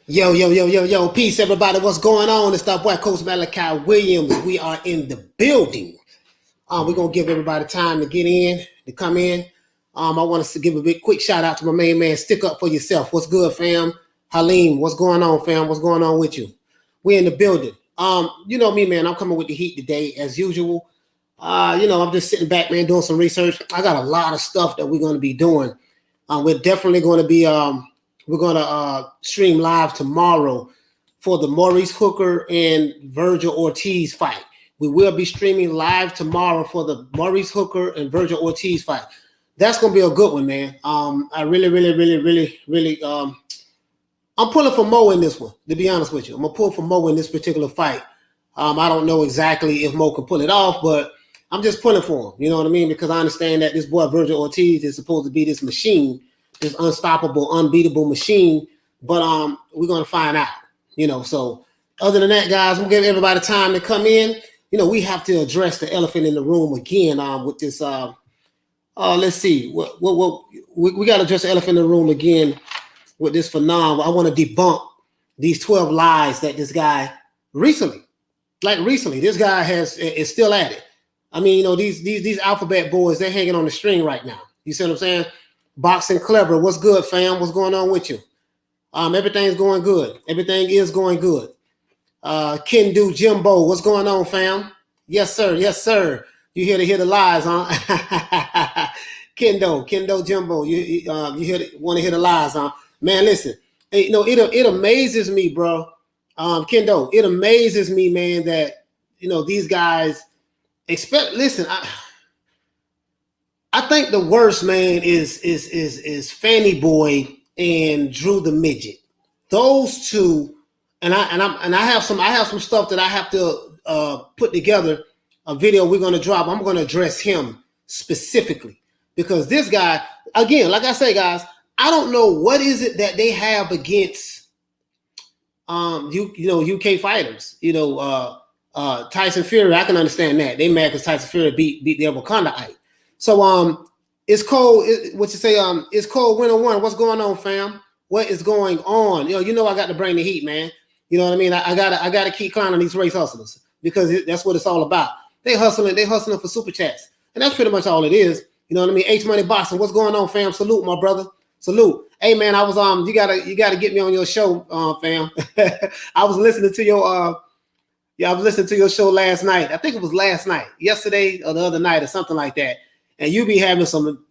Yo, yo, yo, yo, yo, peace, everybody. What's going on? It's the boy, Coach Malachi Williams. We are in the building. We're going to give everybody time to get in, to come in. I want us to give a big quick shout out to my main man, Stick Up For Yourself. What's good, fam? Halim, what's going on, fam? What's going on with you? We're in the building. You know me, man. I'm coming with the heat today, as usual. I'm just sitting back, man, doing some research. I got a lot of stuff that we're going to be doing. We're definitely going to be... We're going to stream live tomorrow for the Maurice Hooker and Virgil Ortiz fight. We will be streaming live tomorrow for the Maurice Hooker and Virgil Ortiz fight. That's going to be a good one, man. I really, I'm pulling for Mo in this one, to be honest with you. I'm going to pull for Mo in this particular fight. I don't know exactly if Mo can pull it off, but I'm just pulling for him. You know what I mean? Because I understand that this boy, Virgil Ortiz, is supposed to be this machine, this unstoppable, unbeatable machine, but we're gonna find out, So other than that, guys, we'll give everybody time to come in. We have to address the elephant in the room again with this. Let's see, we got to address the elephant in the room again with this Fannon. I want to debunk these 12 lies that this guy recently, this guy is still at it. I mean, these alphabet boys, they're hanging on the string right now. You see what I'm saying? Boxing Clever, what's good, fam? What's going on with you? Everything's going good. Everything is going good. Kendo Jimbo, what's going on, fam? Yes, sir. Yes, sir. You here to hear the lies, huh? Kendo Jimbo, you want to hear the lies, huh? Man, listen. It amazes me, bro. Kendo, it amazes me, man, that these guys expect. Listen, I think the worst, man, is Fanny Boy and Drew the Midget. Those two, and I have some stuff that I have to put together. A video we're gonna drop. I'm gonna address him specifically because this guy, again, like I say, guys, I don't know what is it that they have against UK fighters. Tyson Fury. I can understand that they mad because Tyson Fury beat their Wakanda-ite. So it's cold. It's cold winter one. What's going on, fam? What is going on? I got to bring the heat, man. You know what I mean? I gotta keep clowning these race hustlers because that's what it's all about. They hustling for super chats, and that's pretty much all it is. You know what I mean? H Money Boxing. What's going on, fam? Salute, my brother. Salute. Hey, man, I was you gotta get me on your show, fam. I was listening to your I was listening to your show last night. I think it was last night, yesterday or the other night or something like that. And you be having some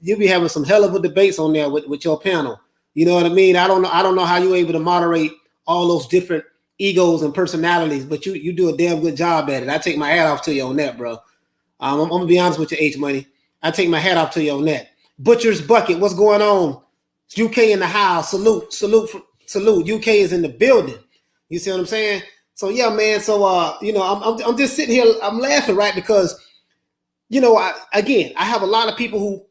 hell of a debates on there with your panel. You know what I mean? I don't know how you're able to moderate all those different egos and personalities, but you do a damn good job at it. I take my hat off to you on that, bro. I'm gonna be honest with you, H Money. I take my hat off to you on that. Butcher's Bucket, what's going on? UK in the house. Salute. UK is in the building. You see what I'm saying? So yeah, man. So I'm just sitting here. I'm laughing, right? Because I have a lot of people who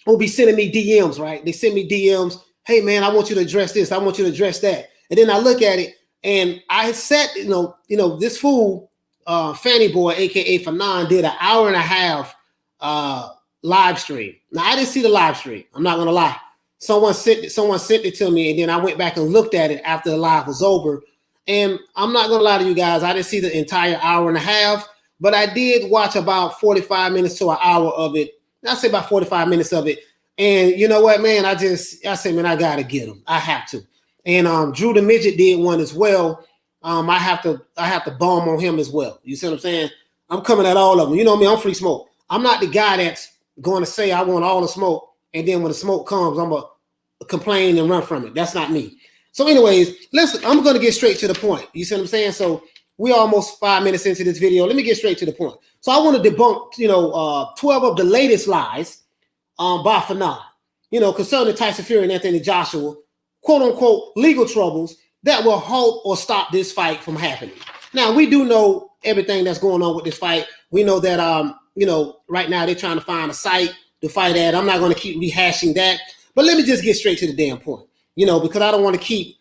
will be sending me DMs, right? They send me DMs. Hey, man, I want you to address this. I want you to address that. And then I look at it, and I said, this fool, Fanny Boy, aka Fannon, did an hour and a half live stream. Now I didn't see the live stream. I'm not gonna lie. Someone sent it to me, and then I went back and looked at it after the live was over. And I'm not gonna lie to you guys, I didn't see the entire hour and a half. But I did watch about 45 minutes to an hour of it. I say about 45 minutes of it. And you know what, man? I say, man, I got to get him. I have to. And Drew the Midget did one as well. I have to bomb on him as well. You see what I'm saying? I'm coming at all of them. You know me, I'm free smoke. I'm not the guy that's going to say I want all the smoke. And then when the smoke comes, I'm going to complain and run from it. That's not me. So anyways, I'm going to get straight to the point. You see what I'm saying? So we're almost 5 minutes into this video. Let me get straight to the point. So I want to debunk, 12 of the latest lies by Fannon, concerning Tyson Fury and Anthony Joshua, quote unquote, legal troubles that will halt or stop this fight from happening. Now, we do know everything that's going on with this fight. We know that, right now they're trying to find a site to fight at. I'm not going to keep rehashing that, but let me just get straight to the damn point, because I don't want to keep,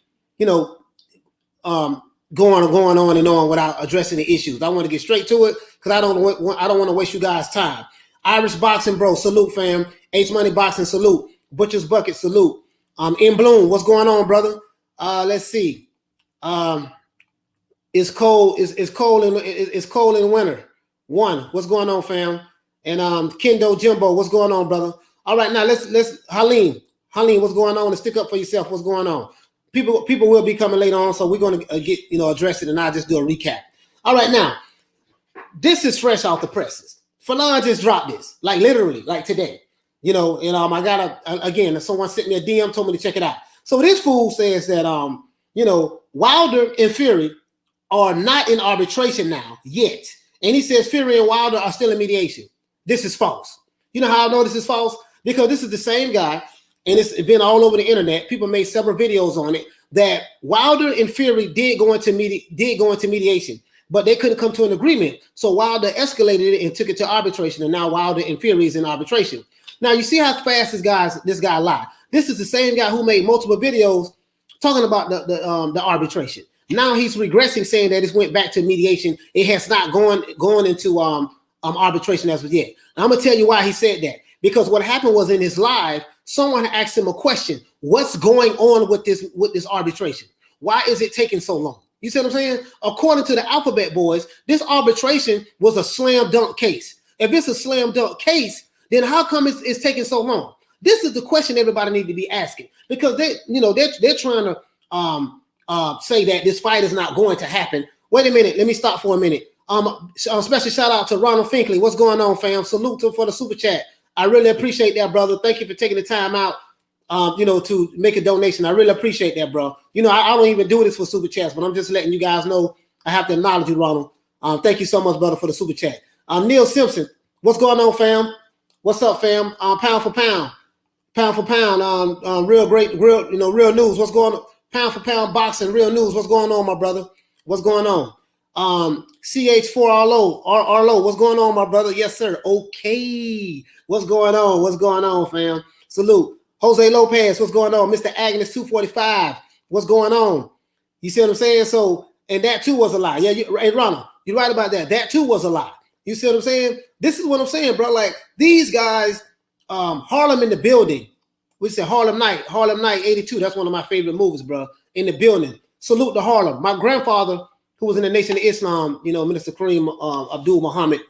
going on and on without addressing the issues. I want to get straight to it because I don't want to waste you guys' time. Irish Boxing, bro, salute, fam. H Money Boxing, salute. Butcher's Bucket, salute. In Bloom, what's going on, brother? Let's see. It's cold. It's cold in winter. One, what's going on, fam? And Kendo Jimbo, what's going on, brother? All right, now let's Halim, what's going on? And stick up for yourself. What's going on? People will be coming later on, so we're going to get address it, and I'll just do a recap. All right, now this is fresh off the presses. Fannon just dropped this, like literally, like today. And I got again. Someone sent me a DM, told me to check it out. So this fool says that Wilder and Fury are not in arbitration now yet, and he says Fury and Wilder are still in mediation. This is false. You know how I know this is false? Because this is the same guy, and it's been all over the internet. People made several videos on it that Wilder and Fury did go into mediation, but they couldn't come to an agreement. So Wilder escalated it and took it to arbitration, and now Wilder and Fury is in arbitration. Now you see how fast this guy lied. This is the same guy who made multiple videos talking about the arbitration. Now he's regressing, saying that it went back to mediation. It has not gone into arbitration as of yet. And I'm gonna tell you why he said that. Because what happened was in his live, someone asked him a question: what's going on with this arbitration? Why is it taking so long? You see what I'm saying? According to the Alphabet Boys, this arbitration was a slam dunk case. If it's a slam dunk case, then how come it's taking so long? This is the question everybody needs to be asking, because they're trying to say that this fight is not going to happen. Wait a minute, let me stop for a minute. Special shout out to Ronald Finkley. What's going on, fam? Salute for the super chat. I really appreciate that, brother. Thank you for taking the time out, to make a donation. I really appreciate that, bro. I don't even do this for super chats, but I'm just letting you guys know I have to acknowledge you, Ronald. Thank you so much, brother, for the super chat. Neil Simpson, what's going on, fam? What's up, fam? Pound for pound, real news. What's going on? Pound for pound boxing, real news. What's going on, my brother? What's going on? CH4RLO, what's going on, my brother? Yes, sir. Okay. What's going on? What's going on, fam? Salute. Jose Lopez, what's going on? Mr. Agnes 245, what's going on? You see what I'm saying? So, and that too was a lie. Yeah, hey, Ronald, you're right about that. That too was a lie. You see what I'm saying? This is what I'm saying, bro. Like these guys, Harlem in the building. We said Harlem Night 82. That's one of my favorite movies, bro. In the building. Salute to Harlem. My grandfather, who was in the Nation of Islam, Minister Kareem Abdul Muhammad,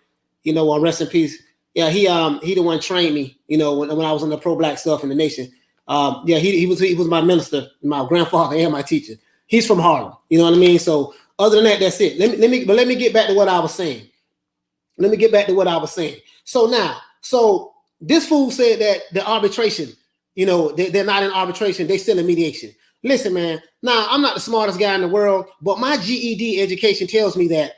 rest in peace. Yeah, he the one trained me, when I was on the pro-black stuff in the Nation. He was my minister, my grandfather, and my teacher. He's from Harlem. You know what I mean? So other than that, that's it. Let me get back to what I was saying. So this fool said that the arbitration, they're not in arbitration, they still in mediation. Listen, man, now I'm not the smartest guy in the world, but my GED education tells me that,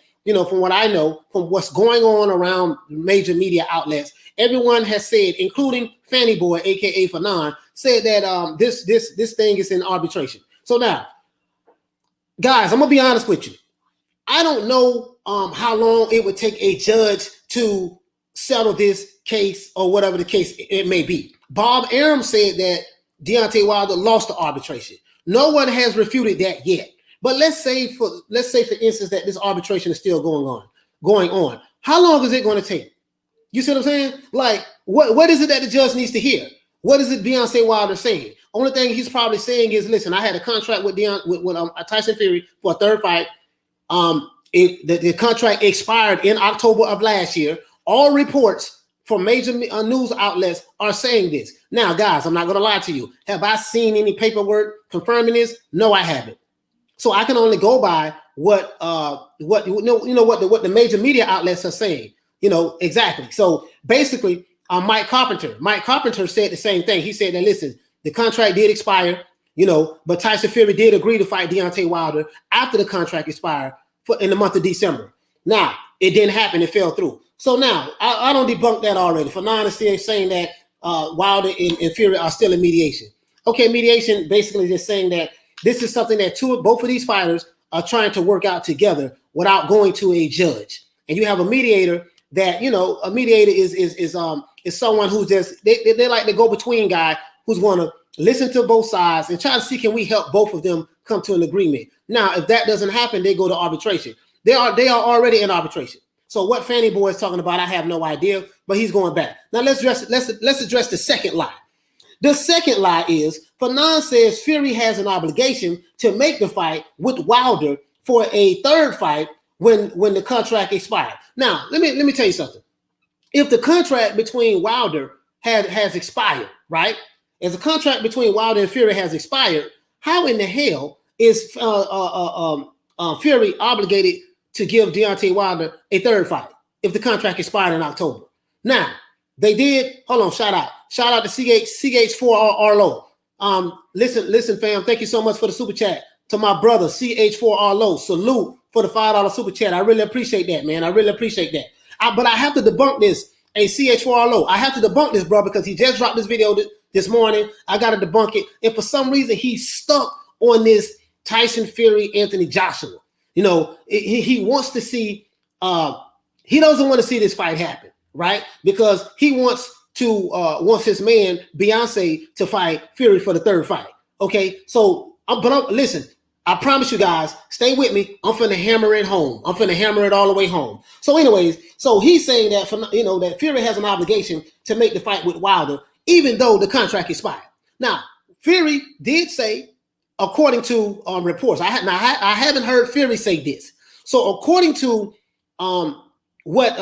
from what I know, from what's going on around major media outlets, everyone has said, including Fanny Boy, aka Fannon, said that this thing is in arbitration. So now, guys, I'm gonna be honest with you. I don't know how long it would take a judge to settle this case or whatever the case it may be. Bob Arum said that Deontay Wilder lost the arbitration. No one has refuted that yet. But let's say for instance that this arbitration is still going on. How long is it going to take? You see what I'm saying? Like, what is it that the judge needs to hear? What is it Deontay Wilder saying? Only thing he's probably saying is, listen, I had a contract with Tyson Fury for a third fight. The contract expired in October of last year. All reports from major news outlets are saying this. Now, guys, I'm not going to lie to you. Have I seen any paperwork confirming this? No, I haven't. So I can only go by what the major media outlets are saying. Exactly. So basically, Mike Carpenter said the same thing. He said that, listen, the contract did expire, but Tyson Fury did agree to fight Deontay Wilder after the contract expired in the month of December. Now, it didn't happen. It fell through. So now, I don't debunk that already. Fannon is still saying that Wilder and Fury are still in mediation. Okay, mediation basically just saying that this is something that both of these fighters are trying to work out together without going to a judge. And you have a mediator that, a mediator is someone who just, they're like the go-between guy who's going to listen to both sides and try to see, can we help both of them come to an agreement? Now, if that doesn't happen, they go to arbitration. They are already in arbitration. So what Fanny Boy is talking about, I have no idea, but he's going back. Now let's address the second lie. The second lie is Fannon says Fury has an obligation to make the fight with Wilder for a third fight when the contract expired. Now, let me tell you something. If the contract between Wilder has expired, right? As the contract between Wilder and Fury has expired, how in the hell is Fury obligated to give Deontay Wilder a third fight if the contract expired in October? Now, they did. Hold on, shout out to CH4 Arlo. Listen, fam. Thank you so much for the super chat. To my brother CH4 Arlo, salute for the $5 super chat. I really appreciate that, man. I really appreciate that. But I have to debunk this. Hey, CH4 Arlo, I have to debunk this, bro, because he just dropped this video this morning. I got to debunk it. And for some reason, he's stuck on this Tyson Fury Anthony Joshua. You know, he wants to see. He doesn't want to see this fight happen, right? Because he wants his man Beyonce to fight Fury for the third fight. Okay, so listen, I promise you guys, stay with me. I'm finna hammer it home. I'm finna hammer it all the way home. So, anyways, so he's saying that that Fury has an obligation to make the fight with Wilder, even though the contract expired. Now, Fury did say, according to reports, I haven't heard Fury say this. So, according to what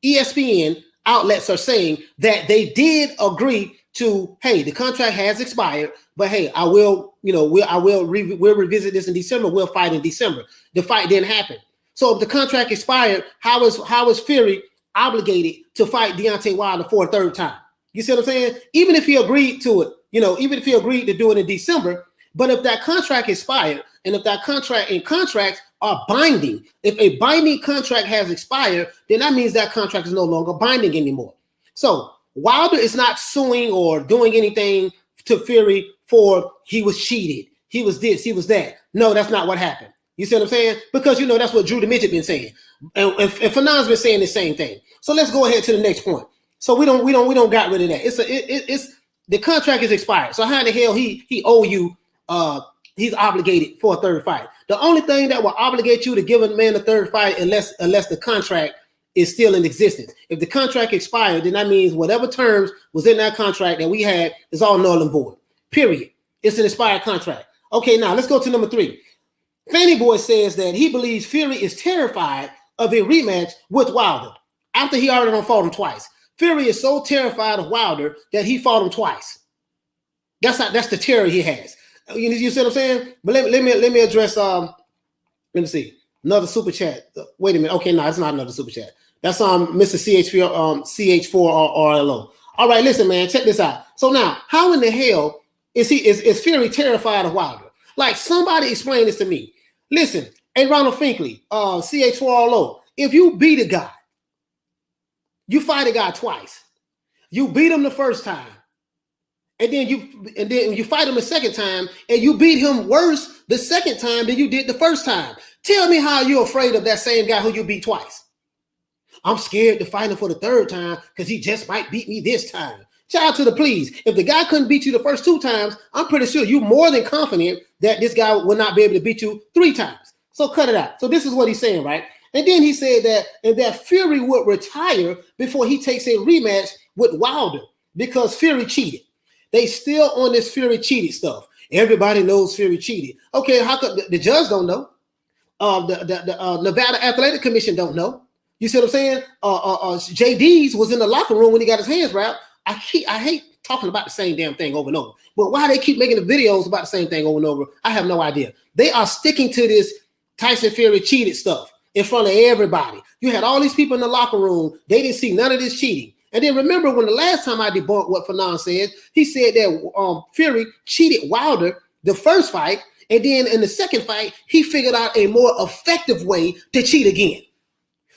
ESPN outlets are saying, that they did agree to, hey, the contract has expired, but hey, we'll revisit this in December. We'll fight in December. The fight didn't happen. So if the contract expired, how is Fury obligated to fight Deontay Wilder for a third time? You see what I'm saying? Even if he agreed to it, even if he agreed to do it in December, but if that contract expired, and if that contracts are binding, if a binding contract has expired, then that means that contract is no longer binding anymore. So Wilder is not suing or doing anything to Fury for he was cheated, he was this, he was that. No, that's not what happened. You see what I'm saying? Because that's what Drew the Midget been saying, and Fannon's been saying the same thing. So let's go ahead to the next point. So we don't got rid of that. It's the contract is expired. So how in the hell he owe you? He's obligated for a third fight. The only thing that will obligate you to give a man a third fight, unless the contract is still in existence. If the contract expired, then that means whatever terms was in that contract that we had is all null and void. Period. It's an expired contract. Okay, now let's go to number 3. Fanny Boy says that he believes Fury is terrified of a rematch with Wilder after he already fought him twice. Fury is so terrified of Wilder that he fought him twice. That's the terror he has. You see what I'm saying? But let me address. Let me see another super chat. Wait a minute. Okay, no, it's not another super chat. That's Mr. CH4 RLO. All right, listen, man, check this out. So now, how in the hell is Fury terrified of Wilder? Like, somebody explain this to me. Listen, hey, Ronald Finkley, CH4 RLO. If you beat a guy, you fight a guy twice. You beat him the first time. And then you fight him a second time, and you beat him worse the second time than you did the first time. Tell me how you're afraid of that same guy who you beat twice. I'm scared to fight him for the third time because he just might beat me this time. Shout out to the please. If the guy couldn't beat you the first 2 times, I'm pretty sure you're more than confident that this guy will not be able to beat you 3 times. So cut it out. So this is what he's saying, right? And then he said that Fury would retire before he takes a rematch with Wilder because Fury cheated. They still on this Fury cheated stuff. Everybody knows Fury cheated. Okay, how could the judge don't know? The Nevada Athletic Commission don't know. You see what I'm saying? JD's was in the locker room when he got his hands wrapped. I hate talking about the same damn thing over and over. But why they keep making the videos about the same thing over and over, I have no idea. They are sticking to this Tyson Fury cheated stuff in front of everybody. You had all these people in the locker room. They didn't see none of this cheating. And then remember when the last time I debunked what Fannon said, he said that Fury cheated Wilder the first fight, and then in the second fight, he figured out a more effective way to cheat again.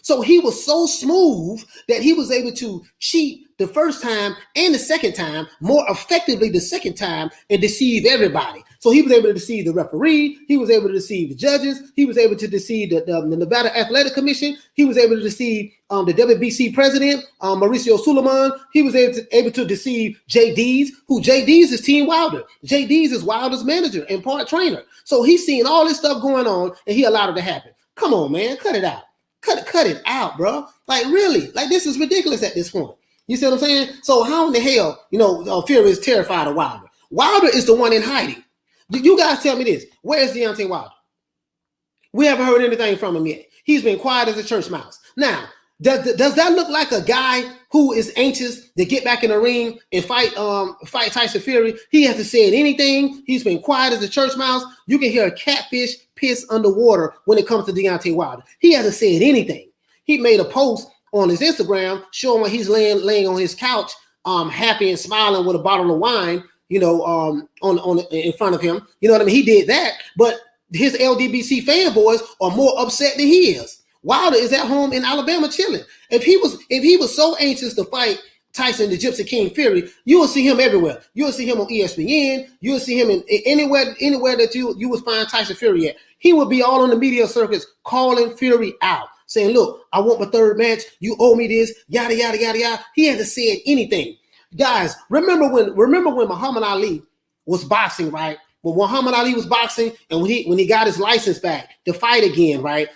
So he was so smooth that he was able to cheat the first time and the second time more effectively the second time and deceive everybody. So he was able to deceive the referee. He was able to deceive the judges. He was able to deceive the Nevada Athletic Commission. He was able to deceive the WBC president, Mauricio Suleiman. He was able to deceive JD's, who JD's is Team Wilder. JD's is Wilder's manager and part trainer. So he's seeing all this stuff going on and he allowed it to happen. Come on, man, cut it out. Cut it out, bro. Like, really, like, this is ridiculous at this point. You see what I'm saying? So how in the hell, Fury is terrified of Wilder? Wilder is the one in hiding. You guys tell me this. Where is Deontay Wilder? We haven't heard anything from him yet. He's been quiet as a church mouse. Now, does that look like a guy who is anxious to get back in the ring and fight Tyson Fury? He hasn't said anything. He's been quiet as a church mouse. You can hear a catfish piss underwater when it comes to Deontay Wilder. He hasn't said anything. He made a post on his Instagram showing he's laying on his couch, happy and smiling with a bottle of wine, on in front of him. You know what I mean? He did that, but his LDBC fanboys are more upset than he is. Wilder is at home in Alabama chilling. If he was so anxious to fight Tyson, the Gypsy King Fury, you will see him everywhere. You will see him on ESPN. You will see him in anywhere that you would find Tyson Fury at. He would be all on the media circuits calling Fury out, saying, "Look, I want my third match. You owe me this. Yada yada yada yada." He hasn't said anything. Guys, remember when Muhammad Ali was boxing, right? When Muhammad Ali was boxing, and when he got his license back to fight again, right?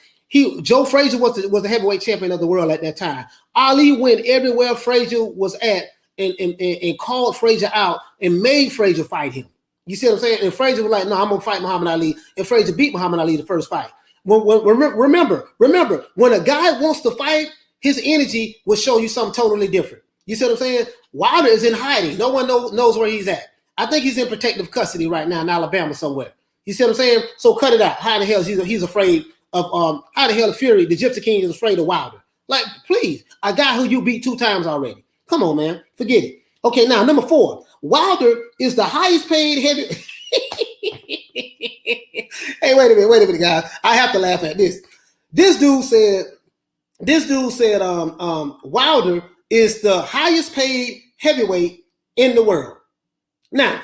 Joe Frazier was the heavyweight champion of the world at that time. Ali went everywhere Frazier was at and called Frazier out and made Frazier fight him. You see what I'm saying? And Frazier was like, "No, I'm gonna fight Muhammad Ali." And Frazier beat Muhammad Ali the first fight. Remember, when a guy wants to fight, his energy will show you something totally different. You see what I'm saying? Wilder is in hiding. No one knows where he's at. I think he's in protective custody right now in Alabama somewhere. You see what I'm saying? So cut it out. How the hell is he's afraid of how the hell Fury, the Gypsy King, is afraid of Wilder? Like, please, a guy who you beat 2 times already. Come on, man. Forget it. Okay, now number 4. Wilder is the highest paid heavy. Hey, wait a minute, guys. I have to laugh at this. This dude said Wilder is the highest paid heavyweight in the world. Now,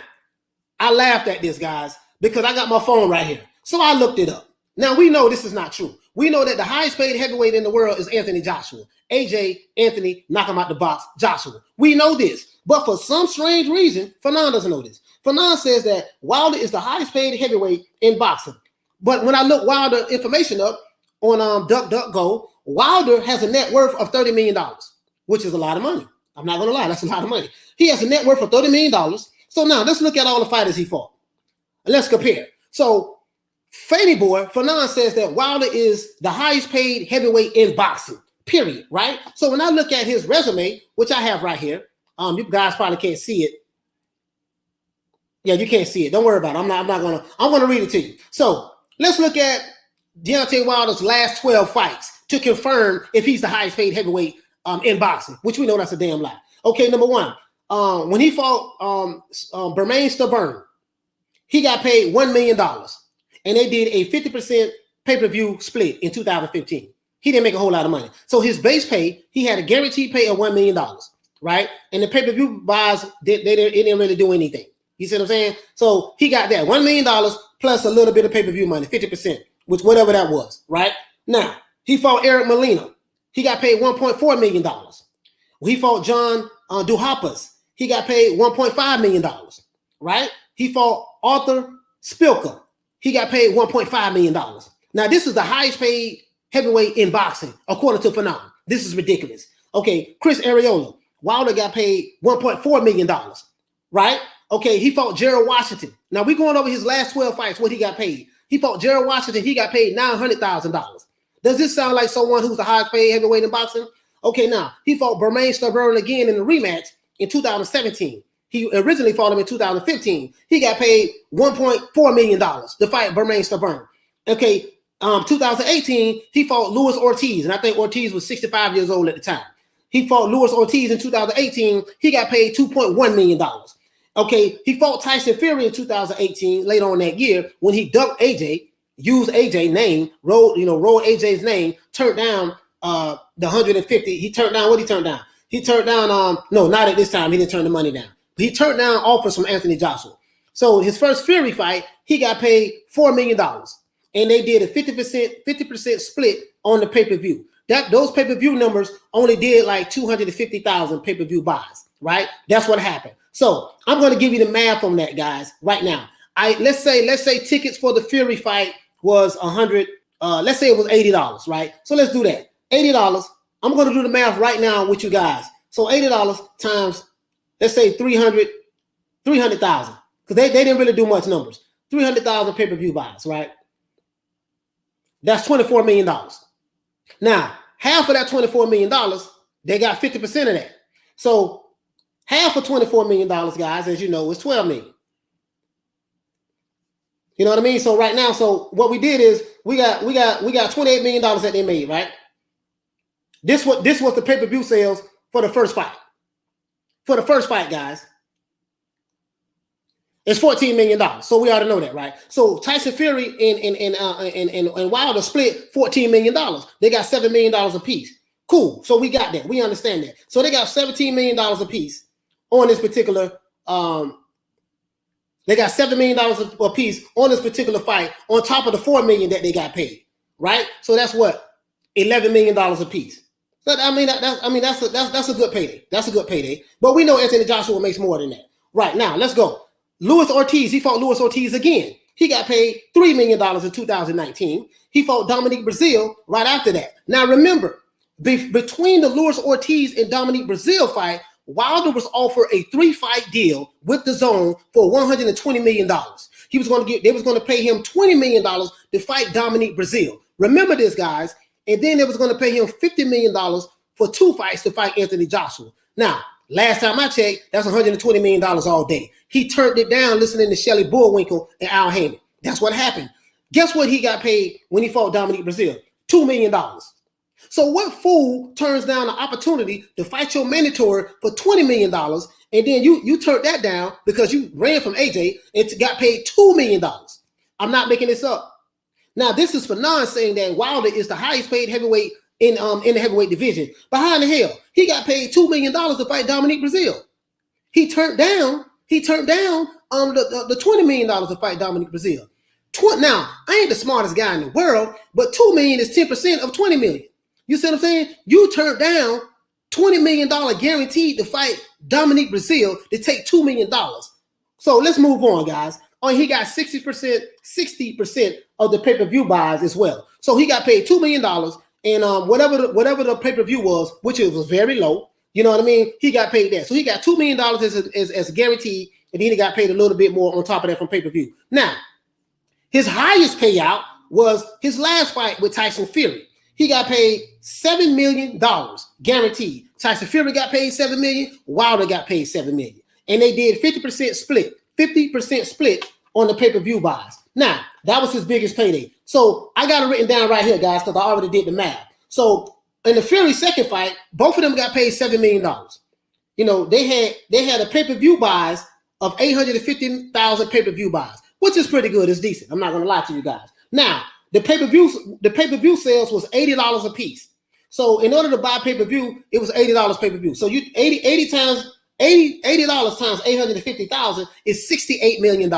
I laughed at this, guys, because I got my phone right here. So I looked it up. Now, we know this is not true. We know that the highest paid heavyweight in the world is Anthony Joshua. AJ, Anthony, knock him out the box, Joshua. We know this. But for some strange reason, Fannon doesn't know this. Fannon says that Wilder is the highest paid heavyweight in boxing. But when I look Wilder information up on DuckDuckGo, Wilder has a net worth of $30 million, which is a lot of money. I'm not going to lie, that's a lot of money. He has a net worth of $30 million. So now let's look at all the fighters he fought. And let's compare. So Fanny Boy, Fannon says that Wilder is the highest paid heavyweight in boxing, period, right? So when I look at his resume, which I have right here, you guys probably can't see it. Yeah, you can't see it. Don't worry about it. I'm gonna read it to you. So let's look at Deontay Wilder's last 12 fights to confirm if he's the highest paid heavyweight in boxing, which we know that's a damn lie. Okay, number 1, when he fought Bermain Stabern, he got paid $1 million. And they did a 50% pay-per-view split in 2015. He didn't make a whole lot of money. So his base pay, he had a guaranteed pay of $1 million, right? And the pay-per-view buys, it didn't really do anything. You see what I'm saying? So he got that $1 million plus a little bit of pay-per-view money, 50%, which whatever that was, right? Now, he fought Eric Molina. He got paid $1.4 million. He fought John Duhaupas. He got paid $1.5 million, right? He fought Arthur Spilka. He got paid $1.5 million. Now, this is the highest paid heavyweight in boxing, according to Fannon. This is ridiculous. Okay, Chris Arreola. Wilder got paid $1.4 million, right? Okay, he fought Gerald Washington. Now, we're going over his last 12 fights, what he got paid. He fought Gerald Washington. He got paid $900,000. Does this sound like someone who's the highest paid heavyweight in boxing? Okay, now, he fought Bermain Stabern again in the rematch in 2017. He originally fought him in 2015. He got paid $1.4 million to fight Bermain Stabern. Okay, 2018, he fought Luis Ortiz, and I think Ortiz was 65 years old at the time. He fought Luis Ortiz in 2018. He got paid $2.1 million. Okay, he fought Tyson Fury in 2018, later on that year, when he ducked AJ, used AJ name, rolled AJ's name, turned down the 150. He turned down what he turned down. He turned down, no, not at this time. He didn't turn the money down. He turned down offers from Anthony Joshua. So his first Fury fight, he got paid $4 million. And they did a 50% split on the pay-per-view. Those pay-per-view numbers only did like 250,000 pay-per-view buys, right? That's what happened. So I'm going to give you the math on that, guys, right now. Let's say tickets for the Fury fight was $100. Let's say it was $80, right? So let's do that. $80. I'm going to do the math right now with you guys. So $80 times, let's say 300,000. because they didn't really do much numbers. 300,000 pay-per-view buys, right? That's $24 million. Now, half of that $24 million, they got 50% of that. So half of $24 million, guys, as you know, is $12 million. You know what I mean? So right now, so what we did is we got $28 million that they made, right? This was the pay-per-view sales for the first fight. For the first fight, guys, it's $14 million. So we already know that, right? So Tyson Fury and Wilder split $14 million. They got $7 million a piece. Cool. So we got that. We understand that. So they got $17 million a piece on this particular. They got $7 million a piece on this particular fight, on top of the $4 million that they got paid, right? So that's what, $11 million a piece. So that's a good payday. That's a good payday. But we know Anthony Joshua makes more than that. Right now, let's go. Luis Ortiz, he fought Luis Ortiz again. He got paid $3 million in 2019. He fought Dominique Brazil right after that. Now remember, between the Luis Ortiz and Dominique Brazil fight, Wilder was offered a 3-fight deal with the Zone for $120 million. They was going to pay him $20 million to fight Dominique Brazil. Remember this, guys. And then they was going to pay him $50 million for 2 fights to fight Anthony Joshua. Now, last time I checked, that's $120 million all day. He turned it down listening to Shelley Bullwinkle and Al Heyman. That's what happened. Guess what he got paid when he fought Dominique Brazil? $2 million. So what fool turns down the opportunity to fight your mandatory for $20 million, and then you turned that down because you ran from AJ and got paid $2 million? I'm not making this up. Now, this is Fannon saying that Wilder is the highest paid heavyweight in the heavyweight division. But how in the hell? He got paid $2 million to fight Dominique Brazil. He turned down the $20 million to fight Dominique Brazil. Now, I ain't the smartest guy in the world, but $2 million is 10% of $20 million. You see what I'm saying? You turned down $20 million guaranteed to fight Dominique Brazil to take $2 million. So let's move on, guys. Oh, he got 60% of the pay-per-view buys as well. So he got paid $2 million, and whatever the pay-per-view was, which it was very low, you know what I mean? He got paid that. So he got $2 million as a guarantee, and then he got paid a little bit more on top of that from pay-per-view. Now, his highest payout was his last fight with Tyson Fury. He got paid $7 million guaranteed. Tyson Fury got paid $7 million. Wilder got paid $7 million. And they did 50% split on the pay-per-view buys. Now, that was his biggest payday. So I got it written down right here, guys, because I already did the math. So in the Fury second fight, both of them got paid $7 million. You know, they had a pay-per-view buys of 850,000 pay-per-view buys, which is pretty good. It's decent. I'm not going to lie to you guys. Now, the pay-per-view sales was $80 a piece. So in order to buy pay-per-view, it was $80 pay-per-view. So you $80 times 850,000 is $68 million.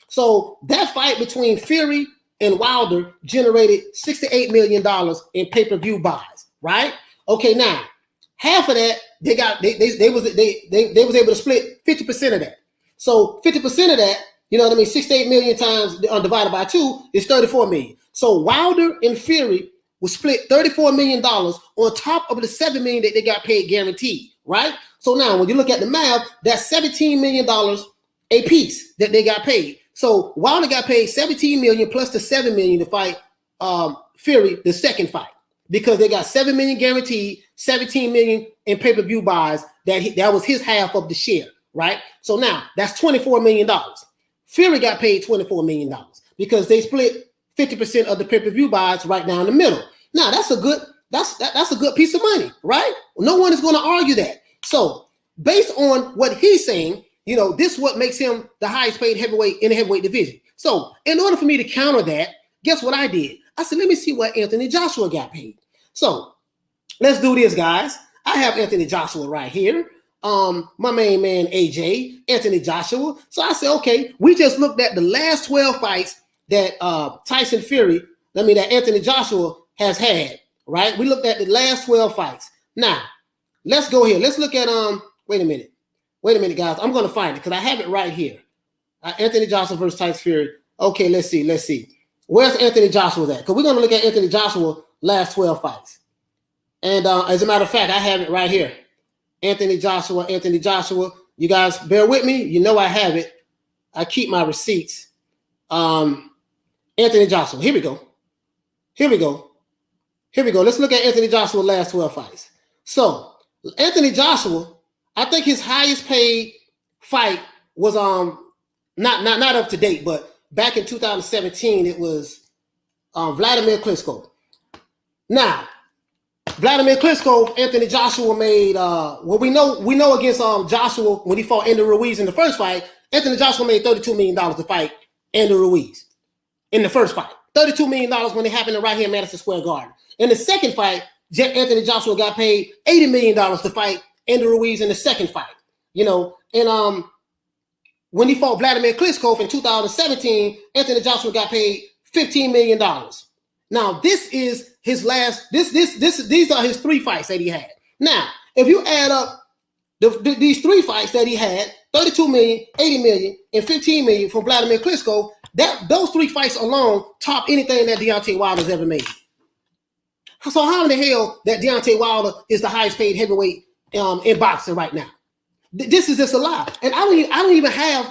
So that fight between Fury and Wilder generated $68 million in pay-per-view buys, right? Okay, now half of that they was able to split 50% of that. So 50% of that, you know what I mean, 68 million times divided by 2 is 34 million. So Wilder and Fury was split $34 million on top of the $7 million that they got paid guaranteed, right? So now when you look at the math, that's $17 million a piece that they got paid. So Wilder got paid $17 million plus the $7 million to fight Fury the second fight, because they got $7 million guaranteed, $17 million in pay-per-view buys. That was his half of the share, right? So now that's $24 million. Fury got paid $24 million because they split 50% of the pay-per-view buys right down the middle. Now that's a good piece of money, right? No one is going to argue that. So based on what he's saying, you know, this is what makes him the highest paid heavyweight in the heavyweight division. So in order for me to counter that, guess what I did? I said, let me see what Anthony Joshua got paid. So let's do this, guys. I have Anthony Joshua right here. My main man, AJ, Anthony Joshua. So I said, okay, we just looked at the last 12 fights that that Anthony Joshua has had, right? We looked at the last 12 fights. Now, let's go here. Let's look at, wait a minute, guys. I'm going to find it because I have it right here. Anthony Joshua versus Tyson Fury. Okay, let's see. Where's Anthony Joshua at? Because we're going to look at Anthony Joshua last 12 fights. And as a matter of fact, I have it right here. Anthony Joshua. You guys bear with me. You know I have it. I keep my receipts. Anthony Joshua. Here we go. Let's look at Anthony Joshua's last 12 fights. So Anthony Joshua, I think his highest paid fight was not up to date, but back in 2017 it was Vladimir Klitschko. Now, Vladimir Klitschko, Anthony Joshua made we know against Joshua when he fought Andy Ruiz in the first fight. Anthony Joshua made $32 million to fight Andy Ruiz in the first fight. $32 million when it happened right here in Madison Square Garden. In the second fight, Anthony Joshua got paid $80 million to fight Andy Ruiz in the second fight. And when he fought Vladimir Klitschko in 2017, Anthony Joshua got paid $15 million. Now, this is his last. These are his 3 fights that he had. Now, if you add up these 3 fights that he had, $32 million, $80 million, and $15 million from Vladimir Klitschko, those 3 fights alone top anything that Deontay Wilder's ever made. So how in the hell that Deontay Wilder is the highest paid heavyweight in boxing right now? This is just a lie. And I don't even have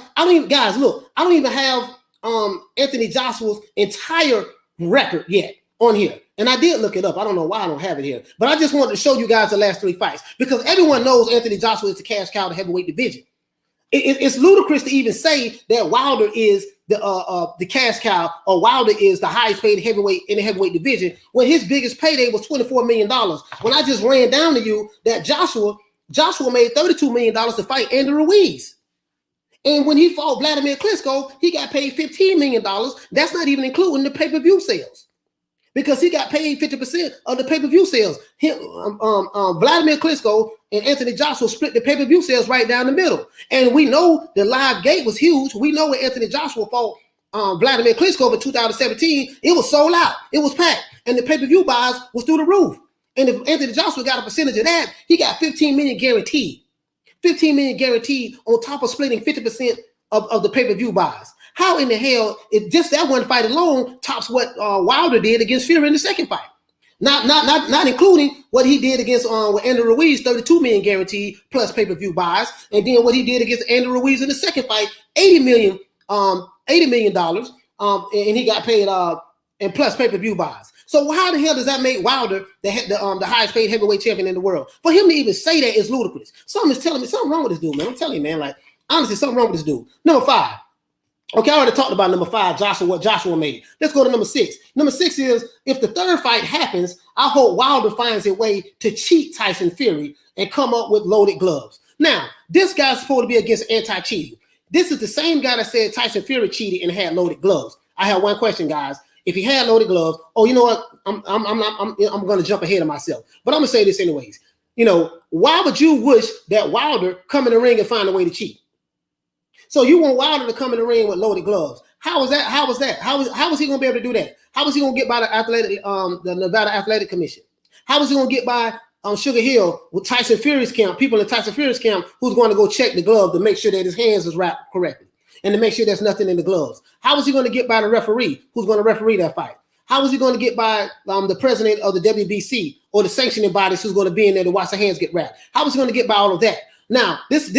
Anthony Joshua's entire record yet on here. And I did look it up. I don't know why I don't have it here. But I just wanted to show you guys the last 3 fights because everyone knows Anthony Joshua is the cash cow of the heavyweight division. It's ludicrous to even say that Wilder is the cash cow or Wilder is the highest paid heavyweight in the heavyweight division when his biggest payday was $24 million. When I just ran down to you that Joshua made $32 million to fight Andy Ruiz. And when he fought Vladimir Klitschko, he got paid $15 million. That's not even including the pay-per-view sales. Because he got paid 50% of the pay-per-view sales. Vladimir Klitschko and Anthony Joshua split the pay-per-view sales right down the middle. And we know the live gate was huge. We know when Anthony Joshua fought Vladimir Klitschko in 2017, it was sold out. It was packed. And the pay-per-view buys was through the roof. And if Anthony Joshua got a percentage of that, he got $15 million guaranteed. $15 million guaranteed on top of splitting 50% of the pay-per-view buys. How in the hell, if just that one fight alone tops what Wilder did against Fury in the second fight? Not including what he did against with Andy Ruiz, $32 million guaranteed plus pay-per-view buys, and then what he did against Andy Ruiz in the second fight, $80 million, and he got paid and plus pay-per-view buys. So how the hell does that make Wilder the highest paid heavyweight champion in the world? For him to even say that is ludicrous. Something is telling me something wrong with this dude, man. I'm telling you, man. Like honestly, something wrong with this dude. Number 5. Okay, I already talked about number 5, what Joshua made. Let's go to number 6. Number 6 is if the third fight happens, I hope Wilder finds a way to cheat Tyson Fury and come up with loaded gloves. Now, this guy's supposed to be against anti-cheating. This is the same guy that said Tyson Fury cheated and had loaded gloves. I have one question, guys. If he had loaded gloves, you know what? I'm going to jump ahead of myself, but I'm going to say this anyways. Why would you wish that Wilder come in the ring and find a way to cheat? So you want Wilder to come in the ring with loaded gloves. How is that? How is he going to be able to do that? How is he going to get by the Nevada Athletic Commission? How is he going to get by Sugar Hill with Tyson Fury's camp, people in Tyson Fury's camp who's going to go check the glove to make sure that his hands is wrapped correctly and to make sure there's nothing in the gloves? How is he going to get by the referee who's going to referee that fight? How is he going to get by the president of the WBC or the sanctioning bodies who's going to be in there to watch the hands get wrapped? How is he going to get by all of that? Now, this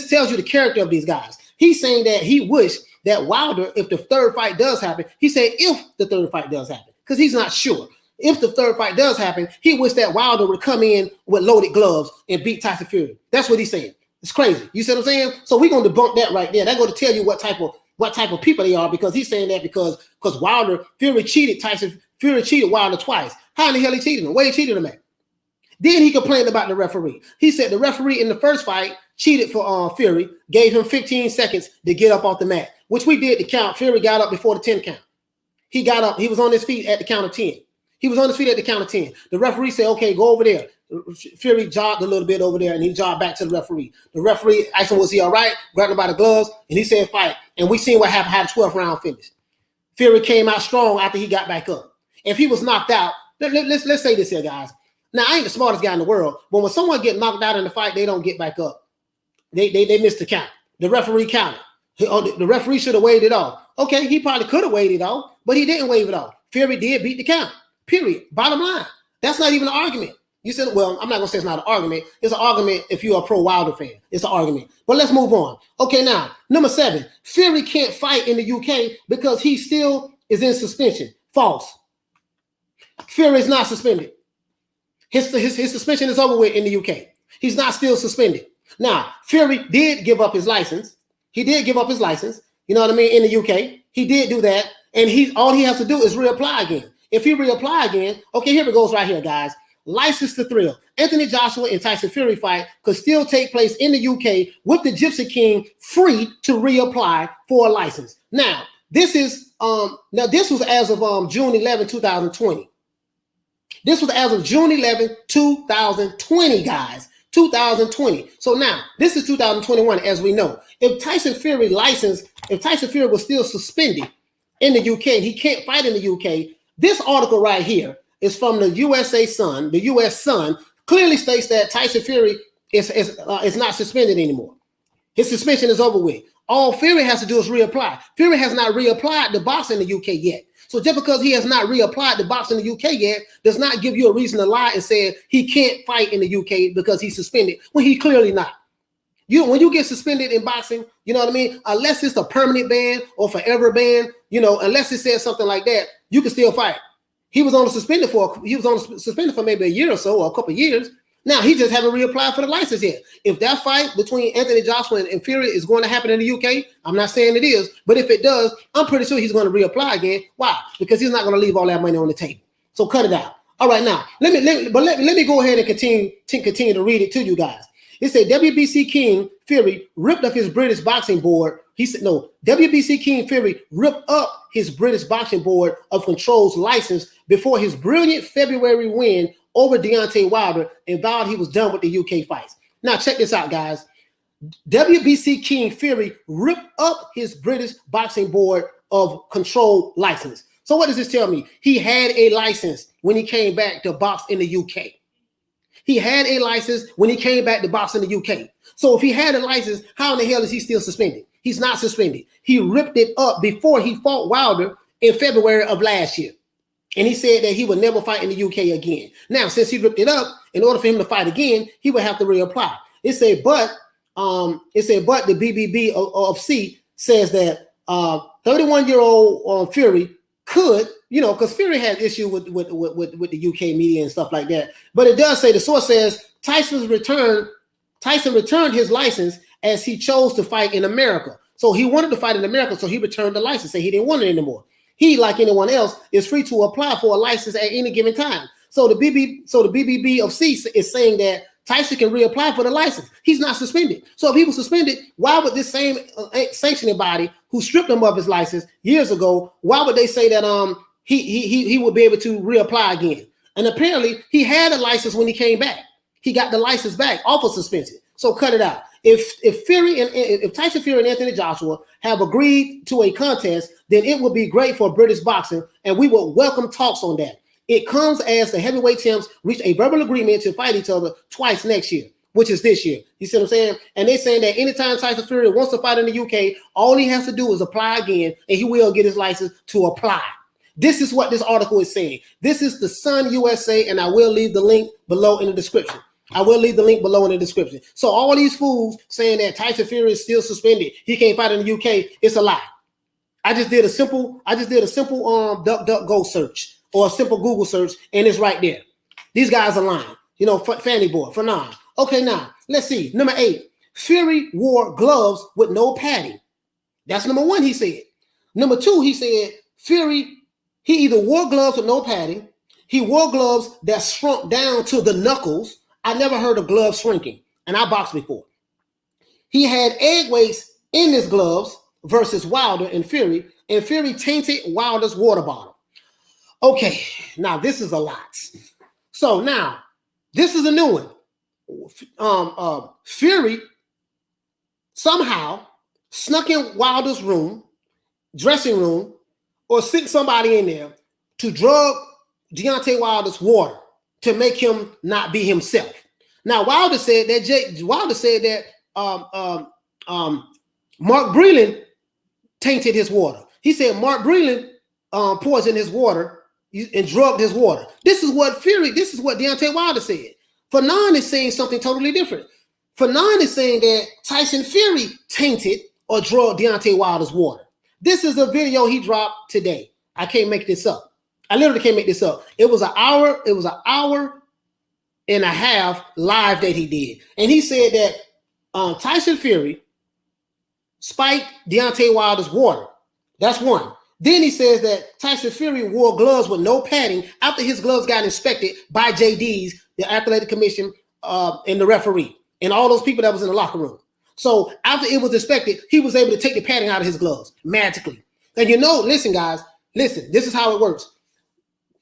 tells you the character of these guys. He's saying that he wished that Wilder, if the third fight does happen, he said if the third fight does happen, because he's not sure. If the third fight does happen, he wished that Wilder would come in with loaded gloves and beat Tyson Fury. That's what he's saying. It's crazy. You see what I'm saying? So we're going to debunk that right there. That's going to tell you what type of people they are, because he's saying that because Fury cheated Wilder twice. How in the hell he cheated him? Where he cheated him at? Then he complained about the referee. He said the referee in the first fight cheated for Fury, gave him 15 seconds to get up off the mat, which we did the count. Fury got up before the 10 count. He got up. He was on his feet at the count of 10. The referee said, okay, go over there. Fury jogged a little bit over there, and he jogged back to the referee. The referee asked him, was he all right? Grabbed him by the gloves, and he said, fight. And we seen what happened, how the 12th round finished. Fury came out strong after he got back up. If he was knocked out, let's say this here, guys. Now, I ain't the smartest guy in the world, but when someone get knocked out in the fight, they don't get back up. They missed the count. The referee counted. The referee should have waved it off. Okay, he probably could have waved it off, but he didn't wave it off. Fury did beat the count. Period. Bottom line. That's not even an argument. You said, well, I'm not gonna say it's not an argument. It's an argument if you're a pro Wilder fan. It's an argument. But let's move on. Okay, now number 7, Fury can't fight in the UK because he still is in suspension. False. Fury is not suspended. His suspension is over with in the UK. He's not still suspended. Now, Fury did give up his license. He did give up his license. You know what I mean? In the UK, he did do that, and all he has to do is reapply again. If he reapply again, okay, here it goes right here, guys. License to thrill. Anthony Joshua and Tyson Fury fight could still take place in the UK with the Gypsy King free to reapply for a license. Now, this was as of June 11, 2020. This was as of June 11, 2020, guys. 2020. So now, this is 2021, as we know. If Tyson Fury was still suspended in the UK, he can't fight in the UK. This article right here is from the USA Sun. The US Sun clearly states that Tyson Fury is not suspended anymore. His suspension is over with. All Fury has to do is reapply. Fury has not reapplied to box in the UK yet. So just because he has not reapplied to box in the UK yet does not give you a reason to lie and say he can't fight in the UK because he's suspended when he's clearly not. When you get suspended in boxing, you know what I mean? Unless it's a permanent ban or forever ban, unless it says something like that, you can still fight. He was only suspended for maybe a year or so or a couple of years. Now he just haven't reapplied for the license yet. If that fight between Anthony Joshua and Fury is going to happen in the UK, I'm not saying it is, but if it does, I'm pretty sure he's going to reapply again. Why? Because he's not going to leave all that money on the table. So cut it out. All right, now let me go ahead and continue to read it to you guys. It said WBC King Fury ripped up his British boxing board. He said, no, WBC King Fury ripped up his British boxing board of control's license before his brilliant February win over Deontay Wilder and vowed he was done with the UK fights. Now check this out, guys. WBC King Fury ripped up his British boxing board of control license. So what does this tell me? He had a license when he came back to box in the UK. He had a license when he came back to box in the UK. So if he had a license, how in the hell is he still suspended? He's not suspended. He ripped it up before he fought Wilder in February of last year. And he said that he would never fight in the UK again. Now, since he ripped it up, in order for him to fight again, he would have to reapply. It said, but the BBB of C says that 31-year-old Fury could, because Fury had issue with the UK media and stuff like that. But it does say, the source says Tyson returned his license as he chose to fight in America. So he wanted to fight in America, so he returned the license, say he didn't want it anymore. He, like anyone else, is free to apply for a license at any given time. So the BBB of C is saying that Tyson can reapply for the license. He's not suspended. So if he was suspended, why would this same sanctioning body who stripped him of his license years ago, why would they say that he would be able to reapply again? And apparently he had a license when he came back. He got the license back off of suspension. So cut it out. If Tyson Fury and Anthony Joshua have agreed to a contest, then it would be great for British boxing, and we would welcome talks on that. It comes as the heavyweight champs reach a verbal agreement to fight each other twice next year, which is this year. You see what I'm saying? And they're saying that anytime Tyson Fury wants to fight in the UK, all he has to do is apply again, and he will get his license to apply. This is what this article is saying. This is the Sun USA, and I will leave the link below in the description. So all these fools saying that Tyson Fury is still suspended, he can't fight in the UK, it's a lie. I just did a simple DuckDuckGo search or a simple Google search, and it's right there. These guys are lying. Fannon. Okay, now let's see. Number 8, Fury wore gloves with no padding. That's number 1, he said. Number 2, he said Fury, he either wore gloves with no padding, he wore gloves that shrunk down to the knuckles. I never heard of gloves shrinking, and I boxed before. He had egg weights in his gloves versus Wilder and Fury tainted Wilder's water bottle. Okay, now this is a lot. So now, this is a new one. Fury somehow snuck in Wilder's dressing room, or sent somebody in there to drug Deontay Wilder's water to make him not be himself. Now Wilder said that Mark Breland tainted his water. He said Mark Breland poisoned his water and drugged his water. This is what Deontay Wilder said. Fannon is saying something totally different. Fannon is saying that Tyson Fury tainted or drugged Deontay Wilder's water. This is a video he dropped today. I can't make this up. I literally can't make this up. It was an hour and a half live that he did. And he said that Tyson Fury spiked Deontay Wilder's water. That's one. Then he says that Tyson Fury wore gloves with no padding after his gloves got inspected by JD's, the Athletic Commission, and the referee, and all those people that was in the locker room. So after it was inspected, he was able to take the padding out of his gloves magically. And you know, listen, guys, listen, this is how it works.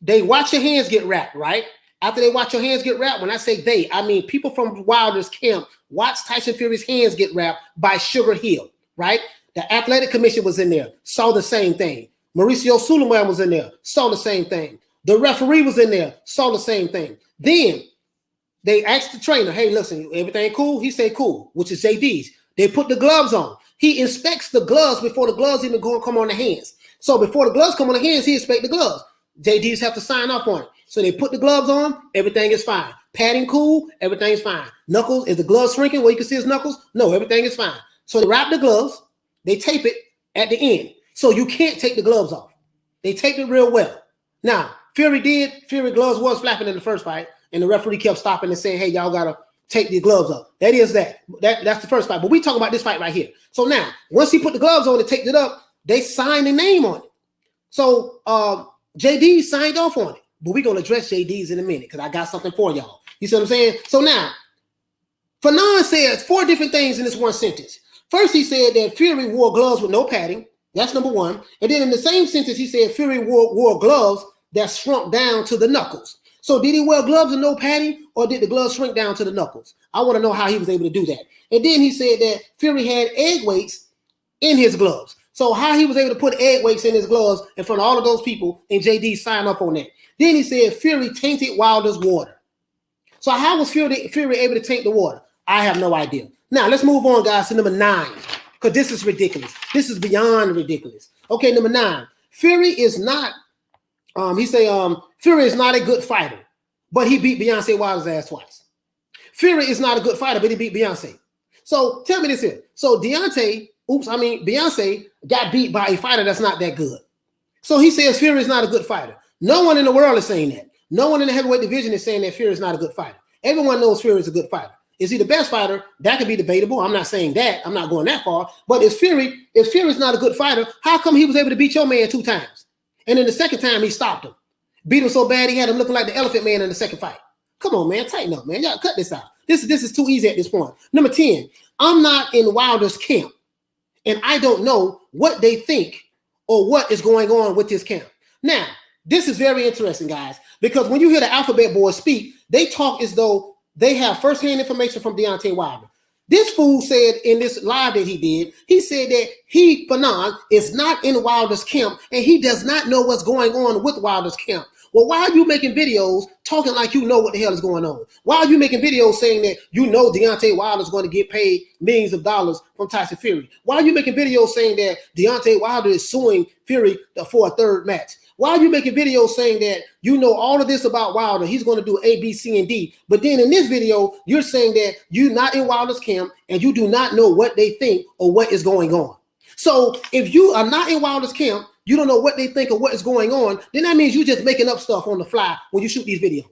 They watch your hands get wrapped, right? After they watch your hands get wrapped, when I say they, I mean people from Wilder's camp watched Tyson Fury's hands get wrapped by Sugar Hill, right? The Athletic Commission was in there, saw the same thing. Mauricio Suleiman was in there, saw the same thing. The referee was in there, saw the same thing. Then they asked the trainer, hey, listen, everything cool? He said cool, which is JD's. They put the gloves on. He inspects the gloves before the gloves even come on the hands. So before the gloves come on the hands, he inspects the gloves. JD's have to sign off on it. So they put the gloves on, everything is fine. Padding cool, everything is fine. Knuckles, is the gloves shrinking where you can see his knuckles? No, everything is fine. So they wrap the gloves, they tape it at the end. So you can't take the gloves off. They taped it real well. Now, Fury gloves was flapping in the first fight, and the referee kept stopping and saying, hey, y'all gotta take the gloves off. That's the first fight. But we talking about this fight right here. So now, once he put the gloves on and taped it up, they signed the name on it. So JD signed off on it. But we're gonna address JD's in a minute because I got something for y'all. You see what I'm saying? So now, Fannon says 4 different things in this one sentence. First, he said that Fury wore gloves with no padding. That's number one. And then in the same sentence, he said Fury wore gloves that shrunk down to the knuckles. So did he wear gloves with no padding, or did the gloves shrink down to the knuckles? I want to know how he was able to do that. And then he said that Fury had egg weights in his gloves. So how he was able to put egg weights in his gloves in front of all of those people, and JD signed up on that. Then he said Fury tainted Wilder's water. So how was Fury able to taint the water? I have no idea. Now let's move on, guys, to number 9, because this is ridiculous. This is beyond ridiculous. Okay, number 9. Fury is not. Fury is not a good fighter, but he beat Beyonce Wilder's ass twice. Fury is not a good fighter, but he beat Beyonce. So tell me this here. So Beyonce got beat by a fighter that's not that good. So he says Fury is not a good fighter. No one in the world is saying that. No one in the heavyweight division is saying that Fury is not a good fighter. Everyone knows Fury is a good fighter. Is he the best fighter? That could be debatable. I'm not saying that. I'm not going that far. But if Fury is not a good fighter, how come he was able to beat your man 2 times? And then the second time he stopped him. Beat him so bad he had him looking like the Elephant Man in the second fight. Come on, man. Tighten up, man. Y'all cut this out. This is too easy at this point. Number 10, I'm not in Wilder's camp, and I don't know what they think or what is going on with this camp. Now, this is very interesting, guys, because when you hear the Alphabet Boys speak, they talk as though they have firsthand information from Deontay Wilder. This fool said in this live that he did, he said that Fannon, is not in Wilder's camp, and he does not know what's going on with Wilder's camp. Well, why are you making videos talking like you know what the hell is going on? Why are you making videos saying that you know Deontay Wilder is going to get paid millions of dollars from Tyson Fury? Why are you making videos saying that Deontay Wilder is suing Fury for a 3rd match? Why are you making videos saying that you know all of this about Wilder? He's going to do A, B, C, and D. But then in this video, you're saying that you're not in Wilder's camp and you do not know what they think or what is going on. So if you are not in Wilder's camp, you don't know what they think or what is going on, then that means you're just making up stuff on the fly when you shoot these videos.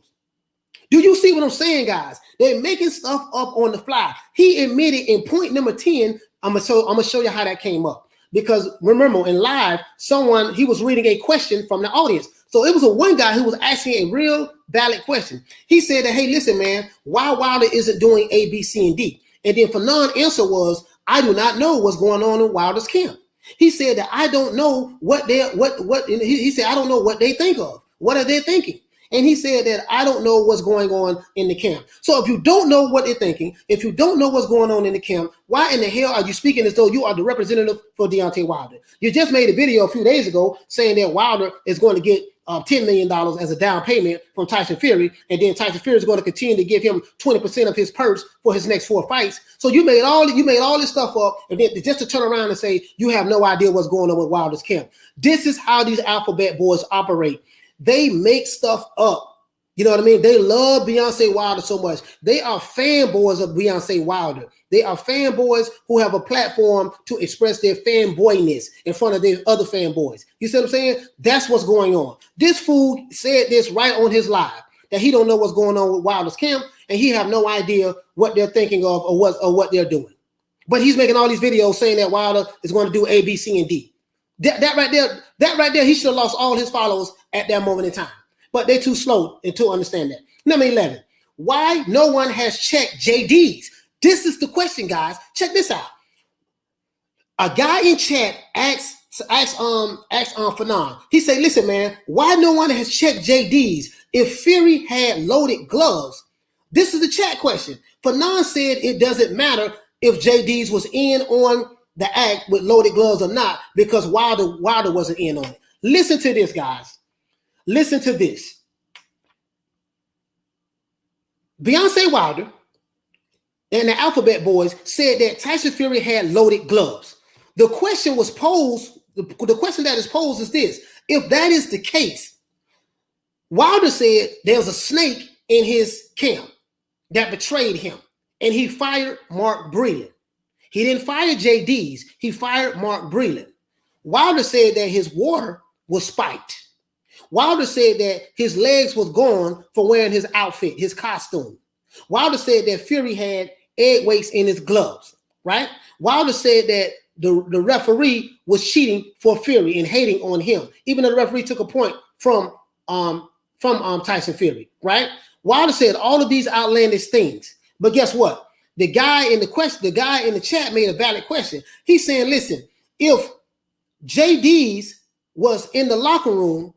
Do you see what I'm saying, guys? They're making stuff up on the fly. He admitted in point number 10, I'm gonna show you how that came up. Because remember, in live, he was reading a question from the audience. So it was one guy who was asking a real valid question. He said that, hey, listen, man, why Wilder isn't doing A, B, C, and D? And then Fannon's answer was, I do not know what's going on in Wilder's camp. He said that I don't know he said, I don't know what they think of. What are they thinking? And he said that I don't know what's going on in the camp. So if you don't know what they're thinking, if you don't know what's going on in the camp, why in the hell are you speaking as though you are the representative for Deontay Wilder? You just made a video a few days ago saying that Wilder is going to get $10 million as a down payment from Tyson Fury, and then Tyson Fury is going to continue to give him 20% of his purse for his next 4 fights. So you made all this stuff up, and then just to turn around and say you have no idea what's going on with Wilder's camp. This is how these Alphabet Boys operate. They make stuff up. You know what I mean? They love Beyonce Wilder so much. They are fanboys of Beyonce Wilder. They are fanboys who have a platform to express their fanboyness in front of their other fanboys. You see what I'm saying? That's what's going on. This fool said this right on his live, that he don't know what's going on with Wilder's camp, and he have no idea what they're thinking of or what they're doing. But he's making all these videos saying that Wilder is going to do A, B, C, and D. That right there, he should have lost all his followers at that moment in time. But they're too slow to understand that. Number 11, why no one has checked JDs? This is the question, guys. Check this out. A guy in chat asked Fannon. He said, listen, man, why no one has checked JDs if Fury had loaded gloves? This is the chat question. Fannon said it doesn't matter if JDs was in on the act with loaded gloves or not, because Wilder wasn't in on it. Listen to this, guys. Listen to this. Beyonce Wilder and the Alphabet Boys said that Tyson Fury had loaded gloves. The question was posed, the question that is posed is this. If that is the case, Wilder said there's a snake in his camp that betrayed him, and he fired Mark Breland. He didn't fire JD's, he fired Mark Breland. Wilder said that his water was spiked. Wilder said that his legs was gone for wearing his outfit, his costume. Wilder said that Fury had egg weights in his gloves, right? Wilder said that the referee was cheating for Fury and hating on him, even though the referee took a point from Tyson Fury, right? Wilder said all of these outlandish things, but guess what? The guy in the chat made a valid question. He's saying, listen, if JD's was in the locker room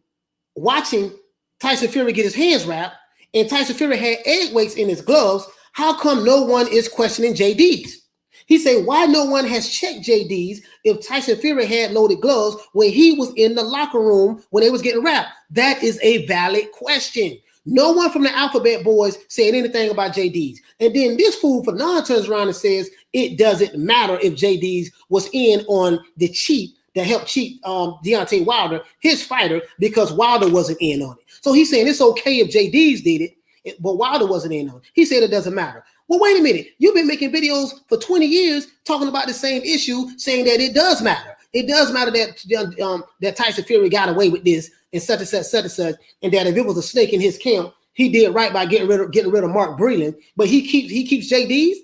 watching Tyson Fury get his hands wrapped, and Tyson Fury had egg weights in his gloves, how come no one is questioning JD's? He said, why no one has checked JD's if Tyson Fury had loaded gloves when he was in the locker room when they was getting wrapped? That is a valid question. No one from the Alphabet Boys said anything about JD's. And then this fool Fannon turns around and says it doesn't matter if JD's was in on the cheat that helped cheat Deontay Wilder, his fighter, because Wilder wasn't in on it. So he's saying it's okay if JD's did it, but Wilder wasn't in on it. He said it doesn't matter. Well, wait a minute. You've been making videos for 20 years talking about the same issue, saying that it does matter. It does matter that Tyson Fury got away with this and such and such, and that if it was a snake in his camp, he did right by getting rid of Mark Breland, but he keeps JD's.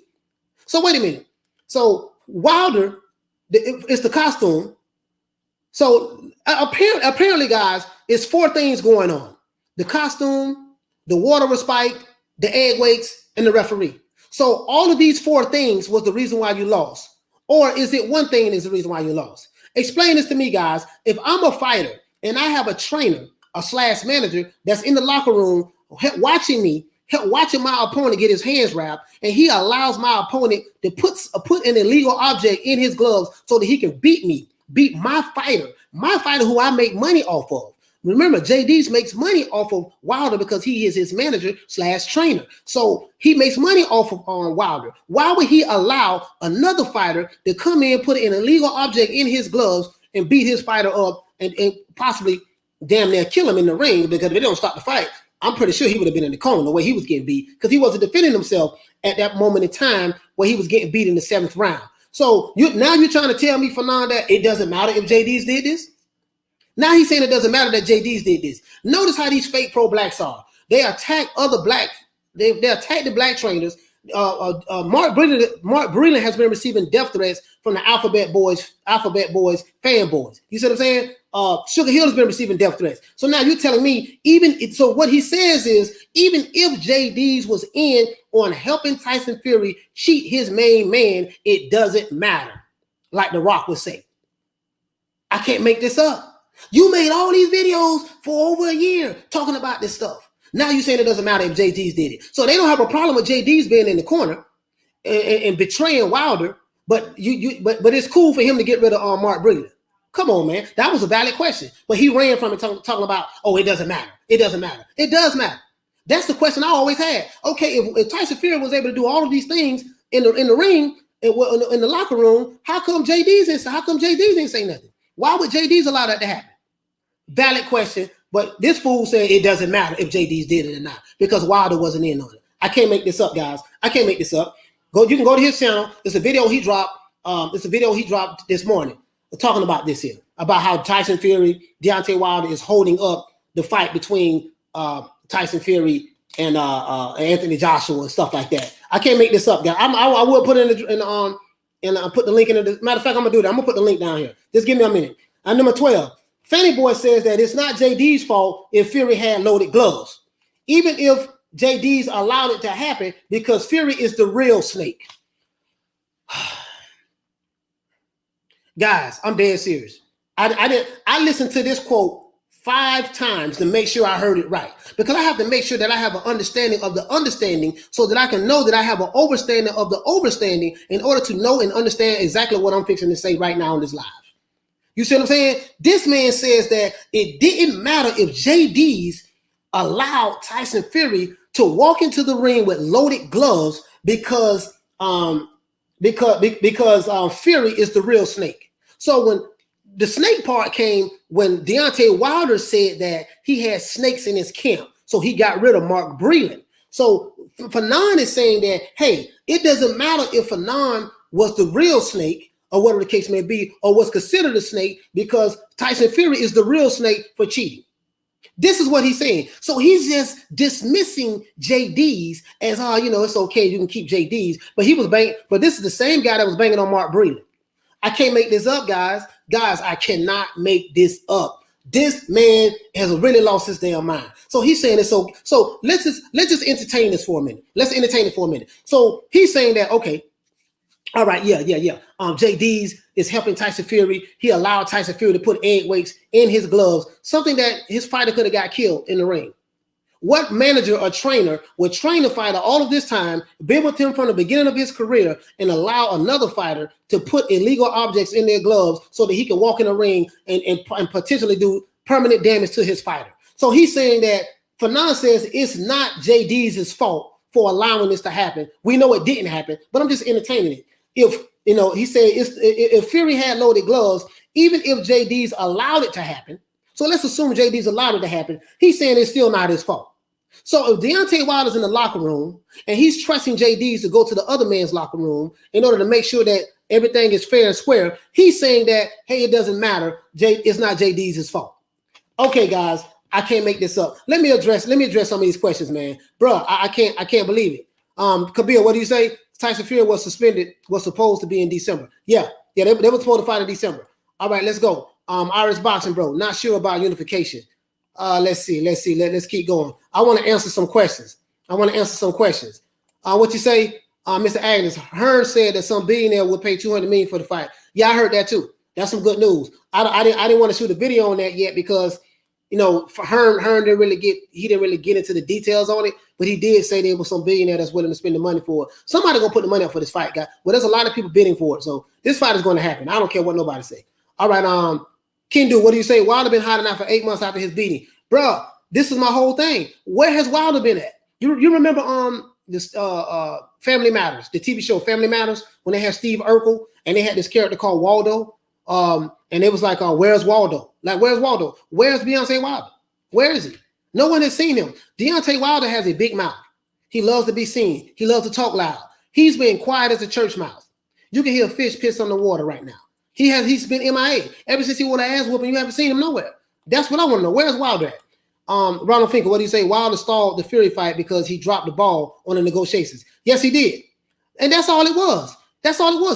So wait a minute. So Wilder, it's the costume. So apparently, guys, it's 4 things going on: the costume, the water was spiked, the egg weights, and the referee. So all of these 4 things was the reason why you lost, or is it one thing is the reason why you lost? Explain this to me, guys. If I'm a fighter and I have a trainer, a / manager that's in the locker room watching my opponent get his hands wrapped, and he allows my opponent to put an illegal object in his gloves so that he can beat my fighter who I make money off of. Remember, JD's makes money off of Wilder because he is his manager / trainer. So he makes money off of Wilder. Why would he allow another fighter to come in, put an illegal object in his gloves and beat his fighter up and possibly damn near kill him in the ring? Because if they don't stop the fight, I'm pretty sure he would have been in the coma the way he was getting beat, because he wasn't defending himself at that moment in time where he was getting beat in the 7th round. So now you're trying to tell me, Fannon, that it doesn't matter if JD's did this? Now he's saying it doesn't matter that JD's did this. Notice how these fake pro-blacks are. They attack other black. They attack the black trainers. Mark Breland has been receiving death threats from the Alphabet Boys fanboys. You see what I'm saying? Sugar Hill has been receiving death threats. So now you're telling me so what he says is, even if JD's was in on helping Tyson Fury cheat his main man, it doesn't matter. Like The Rock would say. I can't make this up. You made all these videos for over a year talking about this stuff. Now you're saying it doesn't matter if JD's did it. So they don't have a problem with JD's being in the corner and betraying Wilder, but it's cool for him to get rid of Mark Breland. Come on, man. That was a valid question. But he ran from it talking about, it doesn't matter. It doesn't matter. It does matter. That's the question I always had. Okay, if Tyson Fury was able to do all of these things in the ring, in the locker room, how come JD's didn't say nothing? Why would JD's allow that to happen? Valid question. But this fool said it doesn't matter if JD's did it or not because Wilder wasn't in on it. I can't make this up, guys. I can't make this up. You can go to his channel. It's a video he dropped. It's a video he dropped this morning talking about this here, about how Tyson Fury, Deontay Wilder is holding up the fight between Tyson Fury and Anthony Joshua and stuff like that. I can't make this up, guys. I will put it and put the link in the matter of fact, I'm gonna do that. I'm gonna put the link down here. Just give me a minute. Number 12. Fanny Boy says that it's not JD's fault if Fury had loaded gloves, even if JD's allowed it to happen because Fury is the real snake. Guys, I'm dead serious. I listened to this quote 5 times to make sure I heard it right because I have to make sure that I have an understanding of the understanding so that I can know that I have an overstanding of the overstanding in order to know and understand exactly what I'm fixing to say right now on this live. You see what I'm saying? This man says that it didn't matter if JD's allowed Tyson Fury to walk into the ring with loaded gloves because Fury is the real snake. So when the snake part came when Deontay Wilder said that he had snakes in his camp, so he got rid of Mark Breland. So Fannon is saying that, hey, it doesn't matter if Fannon was the real snake or whatever the case may be, or was considered a snake because Tyson Fury is the real snake for cheating. This is what he's saying. So he's just dismissing JD's as, it's okay, you can keep JD's. But he was banging, but this is the same guy that was banging on Mark Breland. I can't make this up, guys. Guys, I cannot make this up. This man has really lost his damn mind. So he's saying this. So let's just entertain this for a minute. Let's entertain it for a minute. So he's saying that, okay, all right, yeah. JD's is helping Tyson Fury. He allowed Tyson Fury to put egg weights in his gloves, something that his fighter could have got killed in the ring. What manager or trainer would train a fighter all of this time, been with him from the beginning of his career, and allow another fighter to put illegal objects in their gloves so that he can walk in the ring and potentially do permanent damage to his fighter? So he's saying that Fannon says it's not JD's fault for allowing this to happen. We know it didn't happen, but I'm just entertaining it. He said if Fury had loaded gloves, even if JD's allowed it to happen, so let's assume JD's allowed it to happen, he's saying it's still not his fault. So if Deontay Wilder's in the locker room and he's trusting JD's to go to the other man's locker room in order to make sure that everything is fair and square, he's saying that, hey, it doesn't matter. It's not JD's fault. Okay, guys, I can't make this up. Let me address some of these questions, man. Bro, I can't believe it. Kabir, what do you say? Tyson Fury was supposed to be in December. Yeah, they were supposed to fight in December. All right, let's go. Irish Boxing, bro. Not sure about unification. Let's see. Let's keep going. I want to answer some questions. What you say, Mr. Agnes? Hearn said that some billionaire would pay $200 million for the fight. Yeah, I heard that too. That's some good news. I didn't want to shoot a video on that yet because for Hearn didn't really get into the details on it, but he did say there was some billionaire that's willing to spend the money for it. Somebody gonna put the money up for this fight, guy. Well, there's a lot of people bidding for it, so this fight is going to happen. I don't care what nobody say. All right, Kendu, what do you say? Wilder been hiding out for 8 months after his beating, bro. This is my whole thing. Where has Wilder been at? You remember this Family Matters, the TV show Family Matters, when they had Steve Urkel and they had this character called Waldo. And it was like, where's Waldo? Like, where's Waldo? Where's Deontay Wilder? Where is he? No one has seen him. Deontay Wilder has a big mouth. He loves to be seen. He loves to talk loud. He's been quiet as a church mouse. You can hear fish piss on the water right now. He's been MIA. Ever since he won an ass whooping, you haven't seen him nowhere. That's what I want to know. Where's Wilder at? Ronald Finkel, what do you say? Wilder stalled the Fury fight because he dropped the ball on the negotiations. Yes, he did. And that's all it was.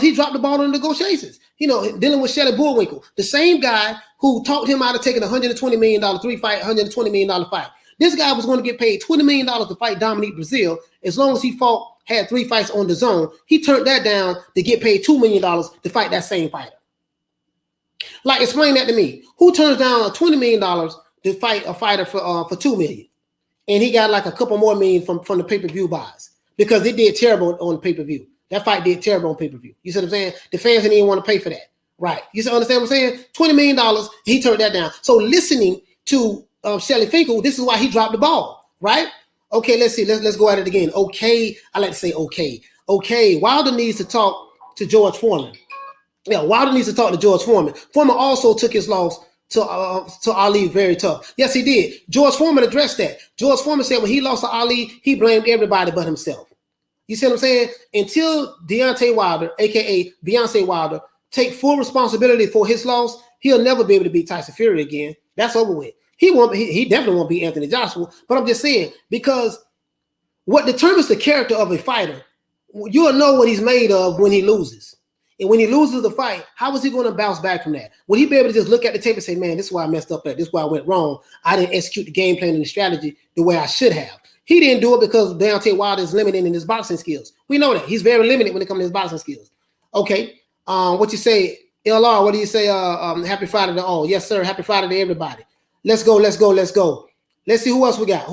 He dropped the ball on the negotiations. Dealing with Shelley Bullwinkle, the same guy who talked him out of taking $120 million $120 million fight. This guy was going to get paid $20 million to fight Dominique Brazil as long as he had 3 fights on the zone. He turned that down to get paid $2 million to fight that same fighter. Like, explain that to me. Who turns down $20 million to fight a fighter for $2 million? And he got like a couple more million from the pay-per-view buys because it did terrible on pay-per-view. That fight did terrible on pay-per-view. You see what I'm saying? The fans didn't even want to pay for that. Right. You understand what I'm saying? $20 million, he turned that down. So listening to Shelley Finkel, this is why he dropped the ball, right? Okay, let's see. Let's go at it again. Okay. I like to say okay. Okay. Wilder needs to talk to George Foreman. Yeah, Wilder needs to talk to George Foreman. Foreman also took his loss to Ali very tough. Yes, he did. George Foreman addressed that. George Foreman said when he lost to Ali, he blamed everybody but himself. You see what I'm saying? Until Deontay Wilder, aka Beyonce Wilder, take full responsibility for his loss, he'll never be able to beat Tyson Fury again. That's over with. He definitely won't beat Anthony Joshua. But I'm just saying, because what determines the character of a fighter, you'll know what he's made of when he loses. And when he loses the fight, how is he going to bounce back from that? Will he be able to just look at the tape and say, man, this is why I messed up at, this is why I went wrong. I didn't execute the game plan and the strategy the way I should have. He didn't do it because Deontay Wilder is limited in his boxing skills. We know that. He's very limited when it comes to his boxing skills. Okay. What you say, LR, what do you say? Happy Friday to all. Yes, sir. Happy Friday to everybody. Let's go. Let's see who else we got.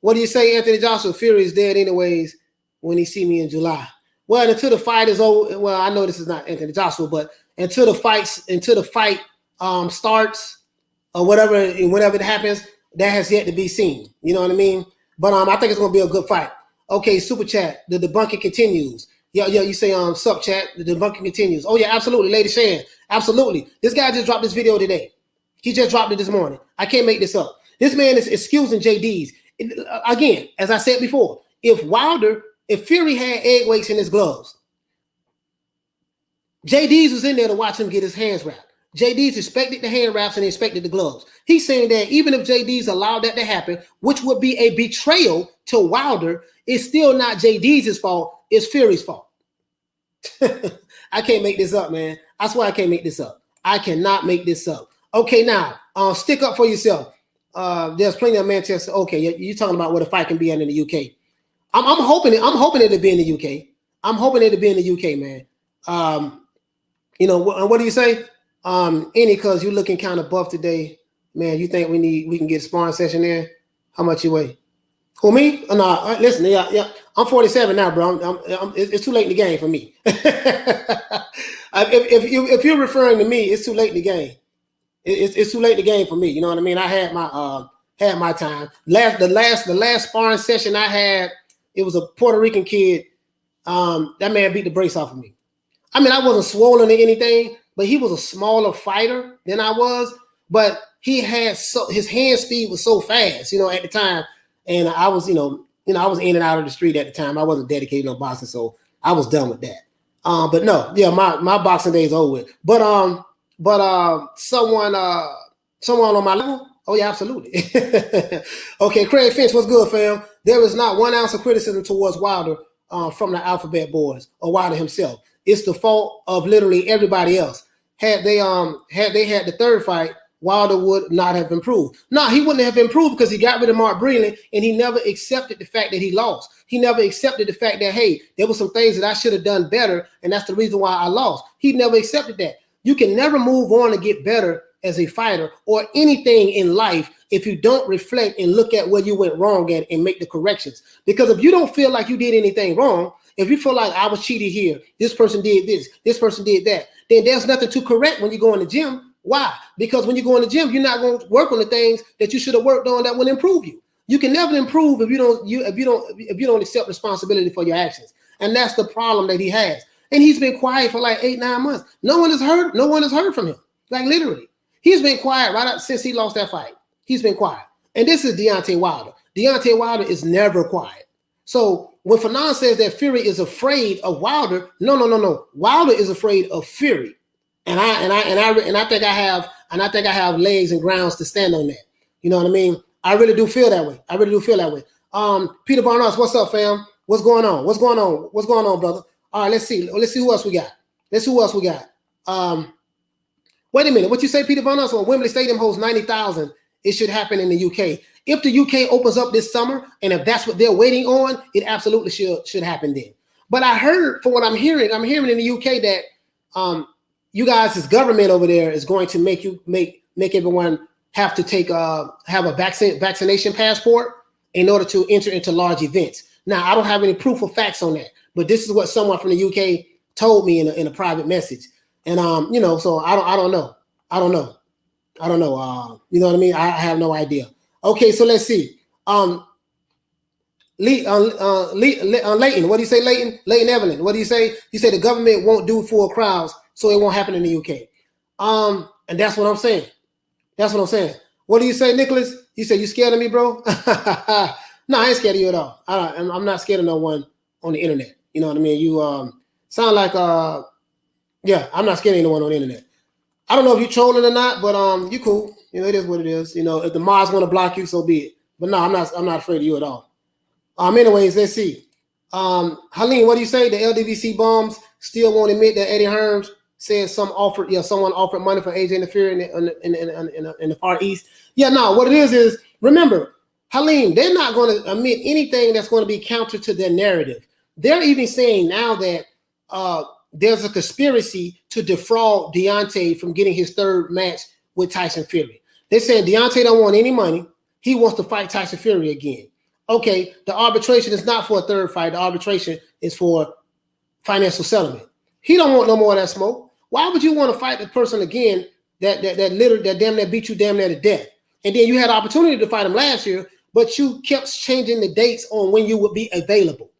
What do you say, Anthony Joshua? Fury is dead anyways when he see me in July. Well, until the fight is over. Well, I know this is not Anthony Joshua, but until the fight starts or whatever, and whenever it happens, that has yet to be seen. You know what I mean? But I think it's gonna be a good fight. Okay, super chat. The debunking continues. Yeah. You say sub chat. The debunking continues. Oh yeah, absolutely, Lady Shan. Absolutely. This guy just dropped this video today. He just dropped it this morning. I can't make this up. This man is excusing JD's. Again, as I said before, if Fury had egg weights in his gloves, JD's was in there to watch him get his hands wrapped. JD's expected the hand wraps and expected the gloves. He's saying that even if JD's allowed that to happen, which would be a betrayal to Wilder, it's still not JD's fault. It's Fury's fault. I can't make this up, man. I swear I can't make this up. I cannot make this up. Okay, now stick up for yourself. There's plenty of Manchester. Okay, you're talking about what a fight can be in the UK. I'm hoping it'll be in the UK. I'm hoping it'll be in the UK, man. What do you say? Any, cause you're looking kind of buff today, man. You think we can get a sparring session there? How much you weigh? Who, me? Oh, no, listen, yeah. I'm 47 now, bro. It's too late in the game for me. If you're referring to me, it's too late in the game. It's too late in the game for me. You know what I mean? I had my time. The last sparring session I had, it was a Puerto Rican kid. That man beat the brakes off of me. I mean, I wasn't swollen or anything, but he was a smaller fighter than I was. But he had his hand speed was so fast, at the time. And I was, I was in and out of the street at the time. I wasn't dedicated on boxing, so I was done with that. But no, yeah, my boxing days over with. But someone on my level. Oh yeah, absolutely. Okay, Craig Finch, what's good, fam? There is not 1 ounce of criticism towards Wilder from the Alphabet Boys or Wilder himself. It's the fault of literally everybody else. Had they had the third fight, Wilder would not have improved. No, he wouldn't have improved because he got rid of Mark Breland and he never accepted the fact that he lost. He never accepted the fact that, hey, there were some things that I should have done better, and that's the reason why I lost. He never accepted that. You can never move on and get better as a fighter or anything in life if you don't reflect and look at where you went wrong at and make the corrections. Because if you don't feel like you did anything wrong, if you feel like I was cheated here, this person did this person did that, then there's nothing to correct when you go in the gym. Why? Because when you go in the gym, you're not going to work on the things that you should have worked on that will improve you. You can never improve if you don't accept responsibility for your actions. And that's the problem that he has. And he's been quiet for like 8-9 months. No one has heard from him. Like literally. He's been quiet right up since he lost that fight. He's been quiet. And this is Deontay Wilder. Deontay Wilder is never quiet. So when Fannon says that Fury is afraid of Wilder, no. Wilder is afraid of Fury. And I think I have legs and grounds to stand on that. You know what I mean? I really do feel that way. Peter Barnes, what's up, fam? What's going on? What's going on, brother? All right, let's see who else we got. Wait a minute. What you say, Peter Barnes? Well, Wembley Stadium holds 90,000. It should happen in the UK. If the UK opens up this summer, and if that's what they're waiting on, it absolutely should happen then. But I heard, from what I'm hearing in the UK that you guys' government over there is going to make everyone have to have a vaccination passport in order to enter into large events. Now, I don't have any proof or facts on that, but this is what someone from the UK told me in a private message. And so I don't know. You know what I mean? I have no idea. Okay, so let's see. Leighton, what do you say, Leighton? Leighton Evelyn, what do you say? You say the government won't do full crowds, so it won't happen in the UK. And that's what I'm saying. That's what I'm saying. What do you say, Nicholas? You say you scared of me, bro? No, I ain't scared of you at all. I'm not scared of no one on the internet. You know what I mean? You sound like yeah, I'm not scared of anyone on the internet. I don't know if you're trolling or not, but you cool. You know, it is what it is. You know, if the mods want to block you, so be it. But no, I'm not afraid of you at all. Anyways, let's see. Helene, what do you say? The LDBC bombs still won't admit that Eddie Hearns said someone offered money for AJ and Fury in the Far East. Yeah, no, what it is remember, Helene, they're not going to admit anything that's going to be counter to their narrative. They're even saying now that there's a conspiracy to defraud Deontay from getting his third match with Tyson Fury. They said Deontay don't want any money. He wants to fight Tyson Fury again. Okay, the arbitration is not for a third fight. The arbitration is for financial settlement. He don't want no more of that smoke. Why would you want to fight the person again that damn near beat you damn near to death? And then you had the opportunity to fight him last year, but you kept changing the dates on when you would be available,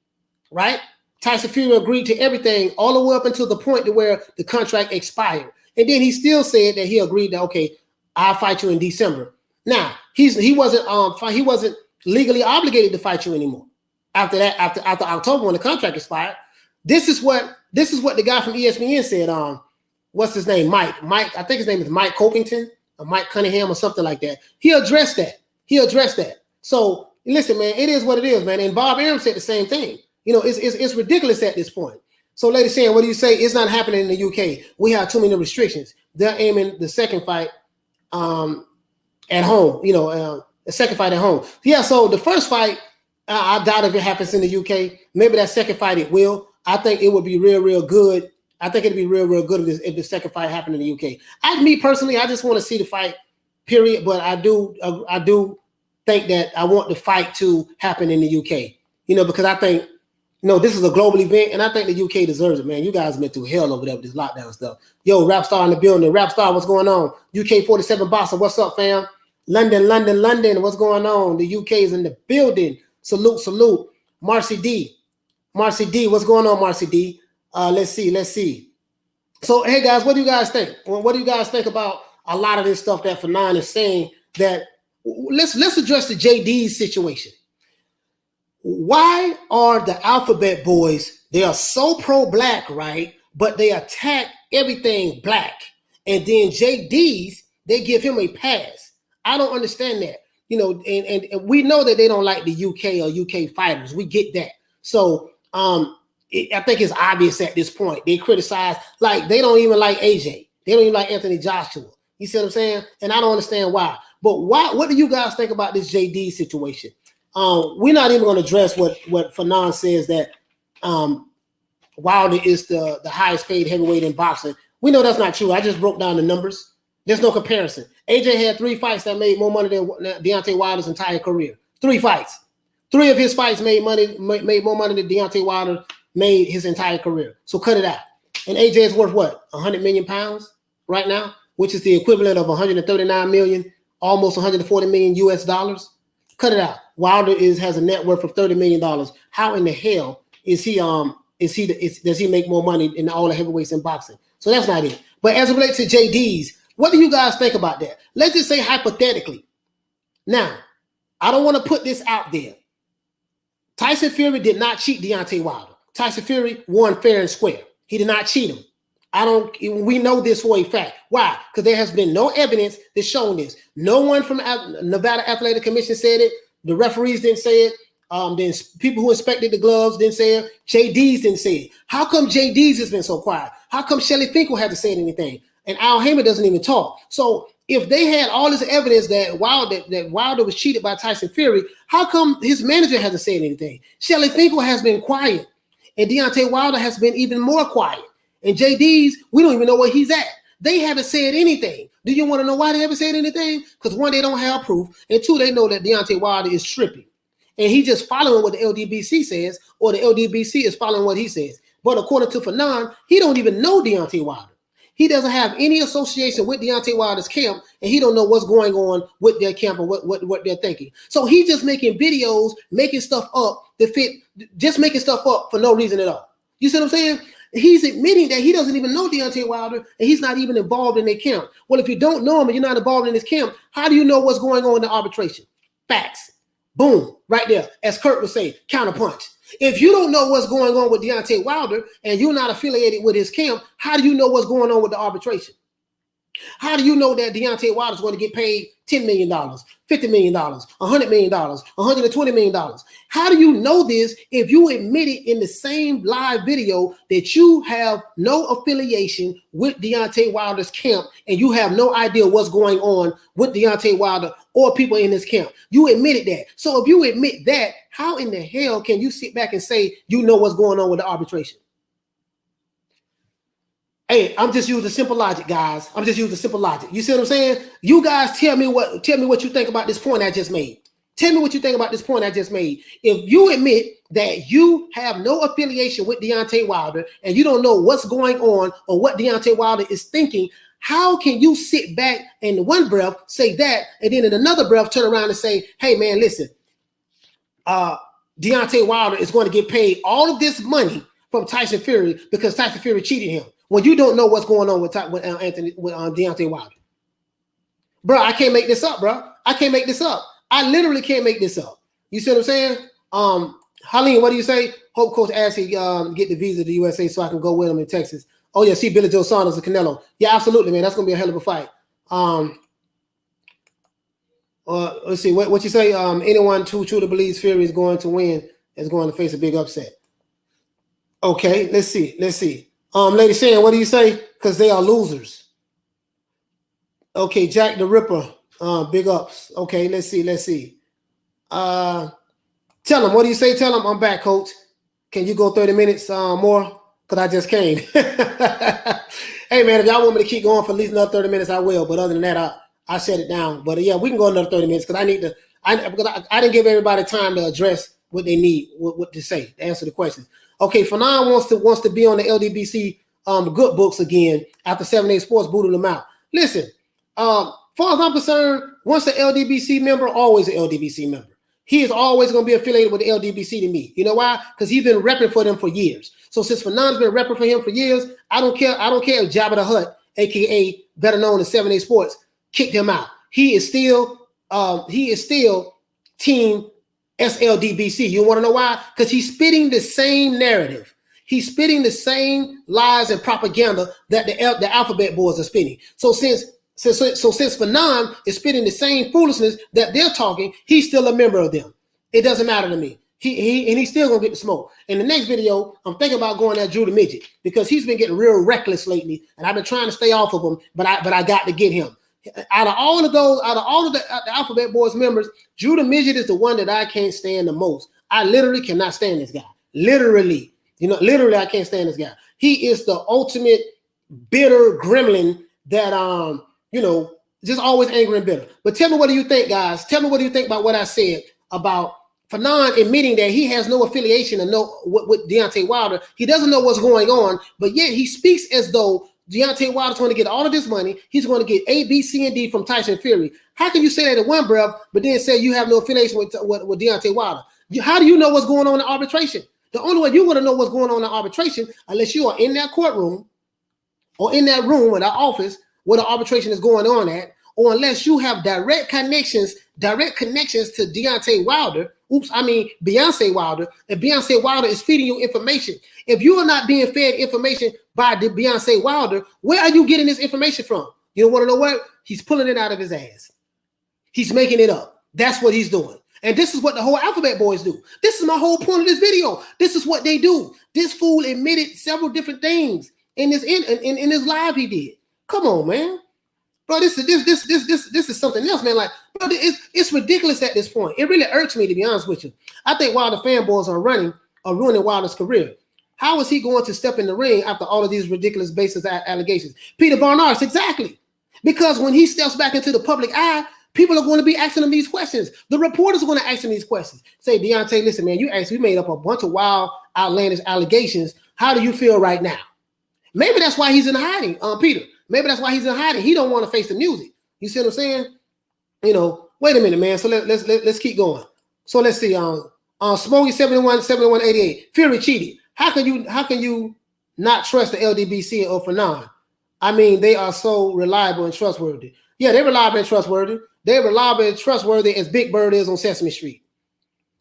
right? Tyson Fury agreed to everything all the way up until the point to where the contract expired. And then he still said that he agreed that, okay, I'll fight you in December. Now, he wasn't legally obligated to fight you anymore. After that, after October when the contract expired, this is what the guy from ESPN said. What's his name? Mike. I think his name is Mike Copington or Mike Cunningham or something like that. He addressed that. So listen, man, it is what it is, man. And Bob Arum said the same thing. You know, it's ridiculous at this point. So, lady saying, what do you say? It's not happening in the UK. We have too many restrictions. They're aiming the second fight at home. You know, the second fight at home. Yeah. So the first fight, I doubt if it happens in the UK. Maybe that second fight it will. I think it would be real good. I think it'd be real good if the second fight happened in the UK. Me personally, I just want to see the fight, period. But I do think that I want the fight to happen in the UK. You know, because I think, no, this is a global event, and I think the UK deserves it, man. You guys been through hell over there with this lockdown stuff. Yo, Rapstar in the building. Rapstar, what's going on? UK 47 Boxer, what's up, fam? London, what's going on? The UK is in the building. Salute. Marcy D, what's going on, Marcy D? Let's see. So, hey, guys, what do you guys think? What do you guys think about a lot of this stuff that Fannon is saying? That let's address the JD situation. Why are the Alphabet Boys, they are so pro-black, right? But they attack everything black. And then JD's, they give him a pass. I don't understand that. You know, and we know that they don't like the UK or UK fighters. We get that. So I think it's obvious at this point. They criticize, like they don't even like AJ. They don't even like Anthony Joshua. You see what I'm saying? And I don't understand why. But what do you guys think about this JD situation? We're not even going to address what Fannon says that Wilder is the highest paid heavyweight in boxing. We know that's not true. I just broke down the numbers. There's no comparison. AJ had 3 fights that made more money than Deontay Wilder's entire career. 3 fights. 3 of his fights made more money than Deontay Wilder made his entire career. So cut it out. And AJ is worth what? 100 million pounds right now, which is the equivalent of 139 million, almost 140 million US dollars. Cut it out. Wilder has a net worth of $30 million. How in the hell does he make more money than all the heavyweights in boxing? So that's not it. But as it relates to JD's, what do you guys think about that? Let's just say hypothetically. Now, I don't want to put this out there. Tyson Fury did not cheat Deontay Wilder. Tyson Fury won fair and square. He did not cheat him. We know this for a fact. Why? Because there has been no evidence that's shown this. No one from Nevada Athletic Commission said it. The referees didn't say it. Then people who inspected the gloves didn't say it. JD's didn't say it. How come JD's has been so quiet? How come Shelly Finkel hasn't said anything? And Al Haymon doesn't even talk. So if they had all this evidence that Wilder was cheated by Tyson Fury, how come his manager hasn't said anything? Shelly Finkel has been quiet. And Deontay Wilder has been even more quiet. And JD's, we don't even know where he's at. They haven't said anything. Do you want to know why they haven't said anything? Because 1, they don't have proof. And 2, they know that Deontay Wilder is tripping. And he's just following what the LDBC says, or the LDBC is following what he says. But according to Fannon, he don't even know Deontay Wilder. He doesn't have any association with Deontay Wilder's camp, and he don't know what's going on with their camp or what they're thinking. So he's just making videos, making stuff up to fit, just making stuff up for no reason at all. You see what I'm saying? He's admitting that he doesn't even know Deontay Wilder and he's not even involved in their camp. Well, if you don't know him and you're not involved in his camp, how do you know what's going on in the arbitration? Facts. Boom, right there. As Kurt would say, counterpunch. If you don't know what's going on with Deontay Wilder and you're not affiliated with his camp, how do you know what's going on with the arbitration? How do you know that Deontay Wilder is going to get paid $10 million, $50 million, $100 million, $120 million? How do you know this if you admitted in the same live video that you have no affiliation with Deontay Wilder's camp and you have no idea what's going on with Deontay Wilder or people in his camp? You admitted that. So if you admit that, how in the hell can you sit back and say you know what's going on with the arbitration? Hey, I'm just using simple logic, guys. I'm just using simple logic. You see what I'm saying? You guys tell me what you think about this point I just made. Tell me what you think about this point I just made. If you admit that you have no affiliation with Deontay Wilder and you don't know what's going on or what Deontay Wilder is thinking, how can you sit back and in one breath say that and then in another breath turn around and say, hey, man, listen, Deontay Wilder is going to get paid all of this money from Tyson Fury because Tyson Fury cheated him? When you don't know what's going on with Deontay Wilder. Bro, I can't make this up, bro. I can't make this up. I literally can't make this up. You see what I'm saying? Harleen, what do you say? Hope Coach asked he get the visa to the USA so I can go with him in Texas. Oh, yeah, see Billy Joe Saunders and Canelo. Yeah, absolutely, man. That's going to be a hell of a fight. Let's see. What you say? Anyone who truly believes Fury is going to win is going to face a big upset. Okay, let's see. Lady Shan, what do you say? Because they are losers. Okay, Jack the Ripper, big ups. Okay, let's see. Tell them, what do you say? Tell them I'm back, Coach. Can you go 30 minutes more? Because I just came. Hey, man, if y'all want me to keep going for at least another 30 minutes, I will. But other than that, I shut it down. But yeah, we can go another 30 minutes because I didn't give everybody time to address what they need, what to say, to answer the questions. Okay, Fannon wants to be on the LDBC good books again after 7-8 Sports booted him out. Listen, far as I'm concerned, once an LDBC member, always an LDBC member. He is always going to be affiliated with the LDBC to me. You know why? Because he's been repping for them for years. So since Fannon's been repping for him for years, I don't care if Jabba the Hutt, aka better known as 7-8 Sports, kicked him out. He is still team SLDBC. You want to know why? Because he's spitting the same narrative. He's spitting the same lies and propaganda that the alphabet boys are spitting. So since Fannon is spitting the same foolishness that they're talking, he's still a member of them. It doesn't matter to me. He's still gonna get the smoke. In the next video, I'm thinking about going at Drew the Midget because he's been getting real reckless lately, and I've been trying to stay off of him, but I got to get him. Out of all of the Alphabet Boys members, Drew the Midget is the one that I can't stand the most. I literally cannot stand this guy. Literally, I can't stand this guy. He is the ultimate bitter gremlin that just always angry and bitter. But tell me, what do you think, guys? Tell me, what do you think about what I said about Fannon admitting that he has no affiliation with Deontay Wilder? He doesn't know what's going on, but yet he speaks as though Deontay Wilder's going to get all of this money. He's going to get A, B, C, and D from Tyson Fury. How can you say that in one breath, but then say you have no affiliation with Deontay Wilder? How do you know what's going on in arbitration? The only way you're going to know what's going on in arbitration, unless you are in that courtroom or in that room or that office where the arbitration is going on at, or unless you have direct connections to Deontay Wilder, Beyonce Wilder, and Beyonce Wilder is feeding you information. If you are not being fed information by Beyonce Wilder, where are you getting this information from? You don't want to know what? He's pulling it out of his ass. He's making it up. That's what he's doing. And this is what the whole Alphabet Boys do. This is my whole point of this video. This is what they do. This fool admitted several different things in this live he did. Come on, man. Bro, this is something else, man. Like, bro, it's ridiculous at this point. It really irks me, to be honest with you. I think Wilder fanboys are ruining Wilder's career. How is he going to step in the ring after all of these ridiculous baseless allegations? Peter Barnard, exactly. Because when he steps back into the public eye, people are going to be asking him these questions. The reporters are going to ask him these questions. Say, Deontay, listen, man, you made up a bunch of wild, outlandish allegations. How do you feel right now? Maybe that's why he's in hiding, Peter. Maybe that's why he's in hiding. He don't want to face the music. You see what I'm saying? Wait a minute, man. So let's keep going. So let's see. Smokey 7188. Fury cheated. How can you not trust the LDBC or Fannon. I mean, they are so reliable and trustworthy. Yeah, they're reliable and trustworthy. They're reliable and trustworthy as Big Bird is on Sesame Street.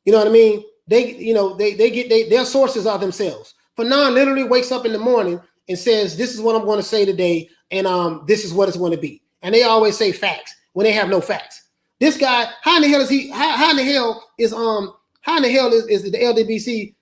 You know what I mean? They get their sources are themselves. Fannon literally wakes up in the morning and says, "This is what I'm going to say today, and this is what it's going to be." And they always say facts when they have no facts. This guy, how in the hell is he? How in the hell is the LDBC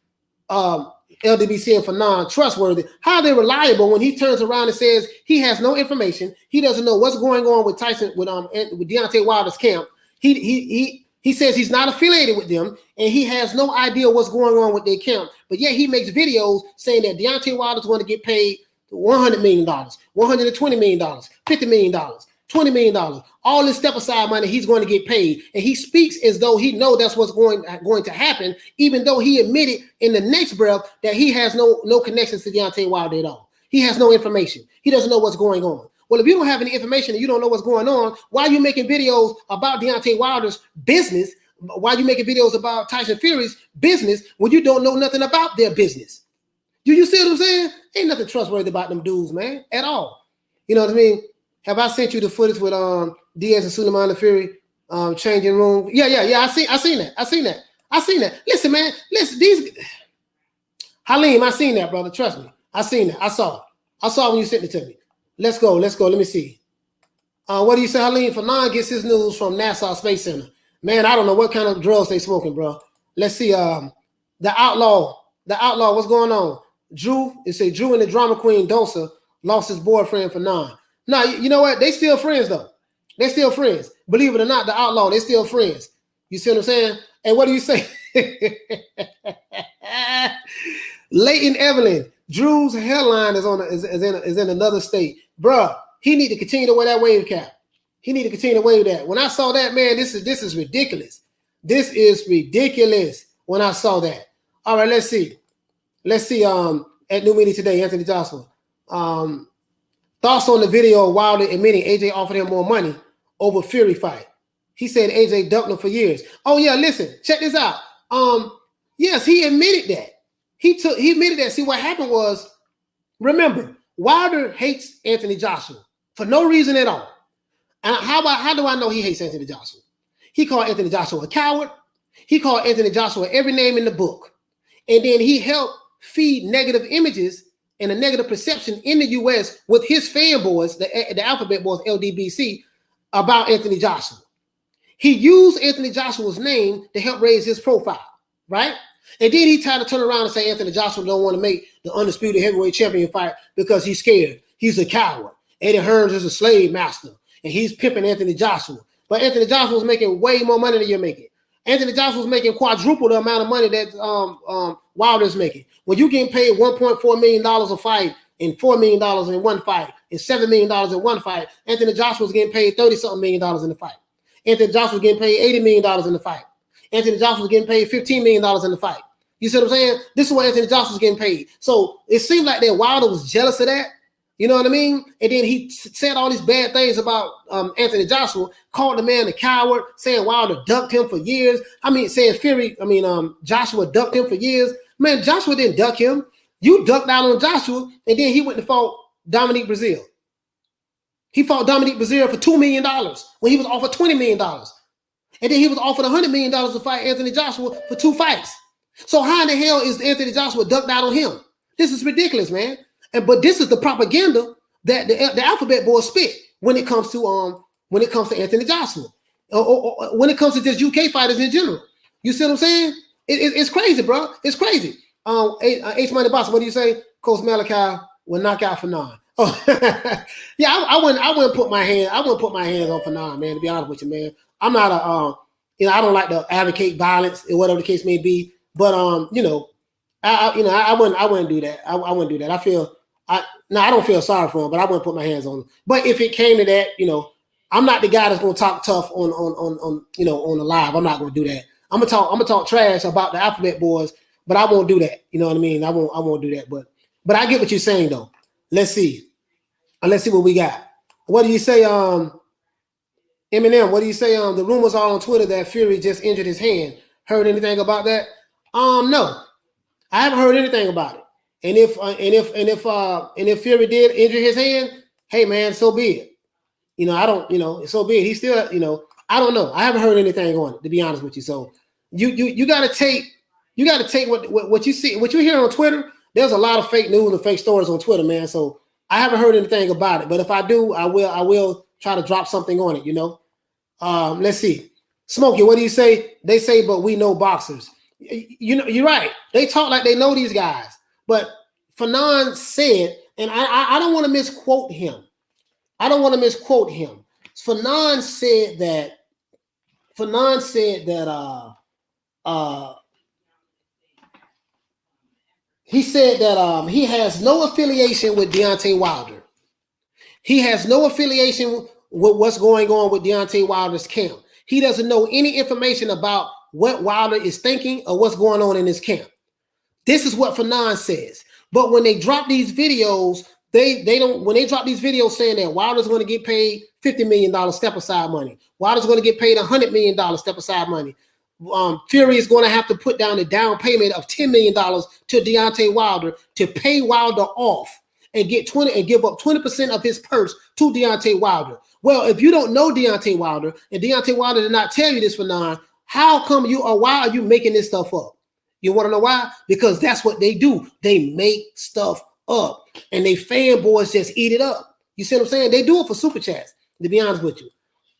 LDBC and Fannon trustworthy? How are they reliable when he turns around and says he has no information? He doesn't know what's going on with Tyson with Deontay Wilder's camp. He says he's not affiliated with them, and he has no idea what's going on with their camp. But yet he makes videos saying that Deontay Wilder's going to get paid $100 million, $120 million, $50 million, $20 million. All this step aside money, he's going to get paid. And he speaks as though he knows that's what's going to happen, even though he admitted in the next breath that he has no connections to Deontay Wilder at all. He has no information. He doesn't know what's going on. Well, if you don't have any information and you don't know what's going on, why are you making videos about Deontay Wilder's business? Why are you making videos about Tyson Fury's business when you don't know nothing about their business? Do you see what I'm saying? Ain't nothing trustworthy about them dudes, man, at all. You know what I mean? Have I sent you the footage with Diaz and Suleiman and Fury changing room? Yeah. I seen that. Listen, man. Listen, Halim, I seen that, brother. Trust me. I seen that. I saw when you sent it to me. Let's go. Let me see. What do you say, Halim? Fannon gets his news from NASA Space Center. Man, I don't know what kind of drugs they smoking, bro. Let's see. The outlaw. What's going on? Drew and the drama queen Dosa lost his boyfriend Fannon. Now, you know what? They still friends, though. They still friends. Believe it or not, the outlaw, they still friends. You see what I'm saying? And what do you say? Leighton Evelyn, Drew's hairline is in another state. Bruh, he need to continue to wear that wave cap. He need to continue to wear that. When I saw that, man, this is ridiculous. This is ridiculous when I saw that. All right, let's see. At New Media Today, Anthony Joshua. Thoughts on the video of Wilder admitting AJ offered him more money over Fury fight. He said AJ ducked him for years. Oh yeah, listen, check this out. Yes, he admitted that. He admitted that. See, what happened was, remember, Wilder hates Anthony Joshua for no reason at all. And how do I know he hates Anthony Joshua? He called Anthony Joshua a coward. He called Anthony Joshua every name in the book. And then he helped feed negative images and a negative perception in the U.S. with his fanboys, the Alphabet Boys, LDBC, about Anthony Joshua. He used Anthony Joshua's name to help raise his profile, right? And then he tried to turn around and say Anthony Joshua don't want to make the undisputed heavyweight champion fight because he's scared. He's a coward. Eddie Hearns is a slave master, and he's pimping Anthony Joshua. But Anthony Joshua was making way more money than you're making. Anthony Joshua was making quadruple the amount of money that Wilder's making. When you getting paid $1.4 million a fight and $4 million in one fight and $7 million in one fight, Anthony Joshua was getting paid $30-something million in the fight. Anthony Joshua was getting paid $80 million in the fight. Anthony Joshua was getting paid $15 million in the fight. You see what I'm saying? This is what Anthony Joshua was getting paid. So it seemed like that Wilder was jealous of that. You know what I mean? And then he said all these bad things about Anthony Joshua, called the man a coward, saying Wilder ducked him for years. Joshua ducked him for years. Man, Joshua didn't duck him. You ducked out on Joshua, and then he went and fought Dominique Brazil. He fought Dominique Brazil for $2 million when he was offered $20 million. And then he was offered $100 million to fight Anthony Joshua for 2 fights. So how in the hell is Anthony Joshua ducked out on him? This is ridiculous, man. But this is the propaganda that the Alphabet Boys spit when it comes to Anthony Joshua, or when it comes to just UK fighters in general. You see what I'm saying? It's crazy, bro. It's crazy. H Money Boss, what do you say? Coach Malachi will knock out Fannon. Oh, yeah, I wouldn't put my hands on Fannon, man. To be honest with you, man, I'm not I don't like to advocate violence or whatever the case may be. But I wouldn't do that. I wouldn't do that. I don't feel sorry for him, but I wouldn't put my hands on him. But if it came to that, I'm not the guy that's gonna talk tough on the live. I'm not gonna do that. I'm gonna talk trash about the Alphabet Boys, but I won't do that. You know what I mean? I won't do that. But I get what you're saying though. Let's see what we got. What do you say, Eminem? What do you say? The rumors are on Twitter that Fury just injured his hand. Heard anything about that? No, I haven't heard anything about it. And if Fury did injure his hand, hey man, so be it. I don't, so be it. He still, I don't know. I haven't heard anything on it, to be honest with you. So you gotta take what you see, what you hear on Twitter. There's a lot of fake news and fake stories on Twitter, man. So I haven't heard anything about it. But if I do, I will try to drop something on it, Let's see. Smokey, what do you say? They say, but we know boxers. You're right. They talk like they know these guys. But Fannon said, and I don't want to misquote him. Fannon said that he said that he has no affiliation with Deontay Wilder. He has no affiliation with what's going on with Deontay Wilder's camp. He doesn't know any information about what Wilder is thinking or what's going on in his camp. This is what Fannon says. But when they drop these videos, they don't. When they drop these videos saying that Wilder's going to get paid $50 million step aside money, Wilder's going to get paid $100 million step aside money, Fury is going to have to put down a down payment of $10 million to Deontay Wilder to pay Wilder off and give up 20% of his purse to Deontay Wilder. Well, if you don't know Deontay Wilder and Deontay Wilder did not tell you this, Fannon, how come why are you making this stuff up? You want to know why? Because that's what they do. They make stuff up and they fanboys just eat it up. You see what I'm saying? They do it for super chats, to be honest with you.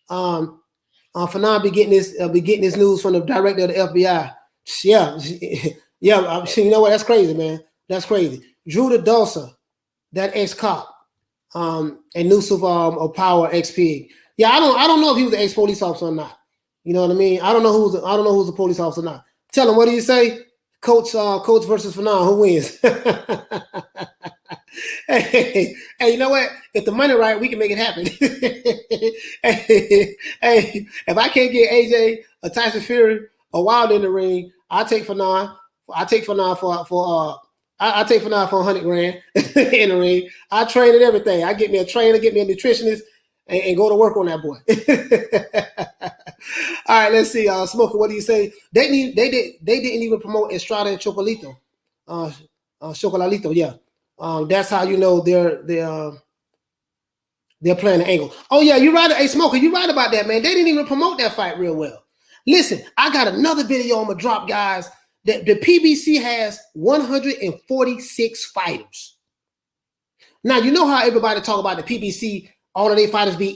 Fannon be getting this news from the director of the FBI. Yeah. You know what? That's crazy, man. That's crazy. Drew the Dulcer, that ex-cop, and Nusuf of Power XP. Yeah, I don't know if he was an ex-police officer or not. You know what I mean? I don't know who's a police officer or not. Tell him, what do you say? Coach versus Fannon, who wins? Hey, you know what? If the money right, we can make it happen. hey, if I can't get AJ or Tyson Fury or Wilder in the ring, I'll take Fannon. I take Fannon for $100,000 in the ring. I train and everything. I get me a trainer, get me a nutritionist, and go to work on that boy. All right, let's see. Smoker, what do you say? They didn't even promote Estrada and Chocolatito. Chocolatito, yeah. That's how you know they're playing the angle. Oh yeah, you're right. Hey, Smoker, you're right about that, man. They didn't even promote that fight real well. Listen, I got another video I'm gonna drop, guys. That the PBC has 146 fighters. Now you know how everybody talk about the PBC. All of their fighters be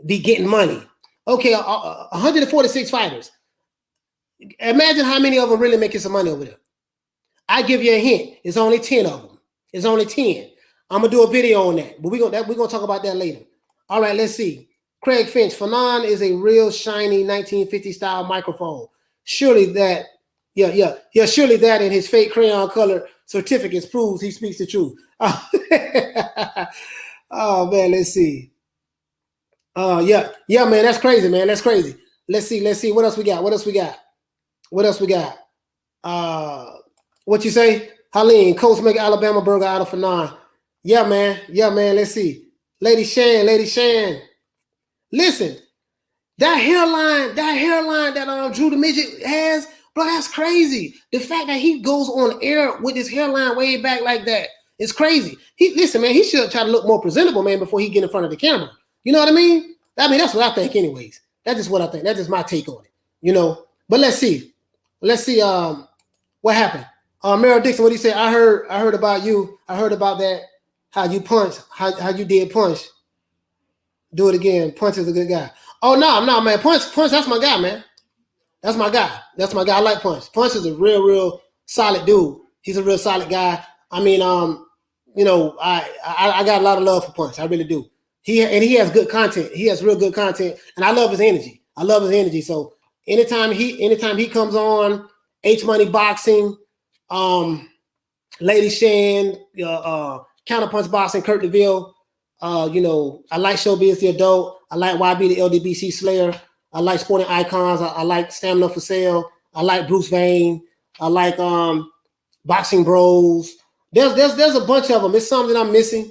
getting money. Okay, 146 fighters. Imagine how many of them really making some money over there. I give you a hint. It's only 10 of them. It's only 10. I'm gonna do a video on that, but we're gonna talk about that later. All right, let's see. Craig Finch. Fannon is a real shiny 1950 style microphone. Surely that, surely that and his fake crayon color certificates proves he speaks the truth. Oh man, let's see. Yeah, man, that's crazy, man. That's crazy. Let's see. What else we got? What you say? Helene, Coach make Alabama burger out of Fannon. Yeah, man. Let's see. Lady Shan. Listen, that hairline that Drew the Midget has, bro, that's crazy. The fact that he goes on air with his hairline way back like that, it's crazy. Listen, man, he should try to look more presentable, man, before he get in front of the camera. You know what I mean? That's what I think, anyways. That's just what I think. That's just my take on it. But let's see. What happened? Meryl Dixon, what do you say? I heard about you. I heard about that. How you punch. How you did punch. Do it again. Punch is a good guy. Oh no, man. Punch. That's my guy, man. That's my guy. I like Punch. Punch is a real solid dude. He's a real solid guy. I mean, I got a lot of love for Punch. I really do. He has good content. He has real good content, and I love his energy. So anytime he comes on, H Money Boxing, Lady Shan, Counterpunch Boxing, Kurt DeVille. I like Showbiz the Adult. I like YB the LDBC Slayer. I like Sporting Icons. I like Stamina for Sale. I like Bruce Vane. I like Boxing Bros. There's a bunch of them. It's something I'm missing,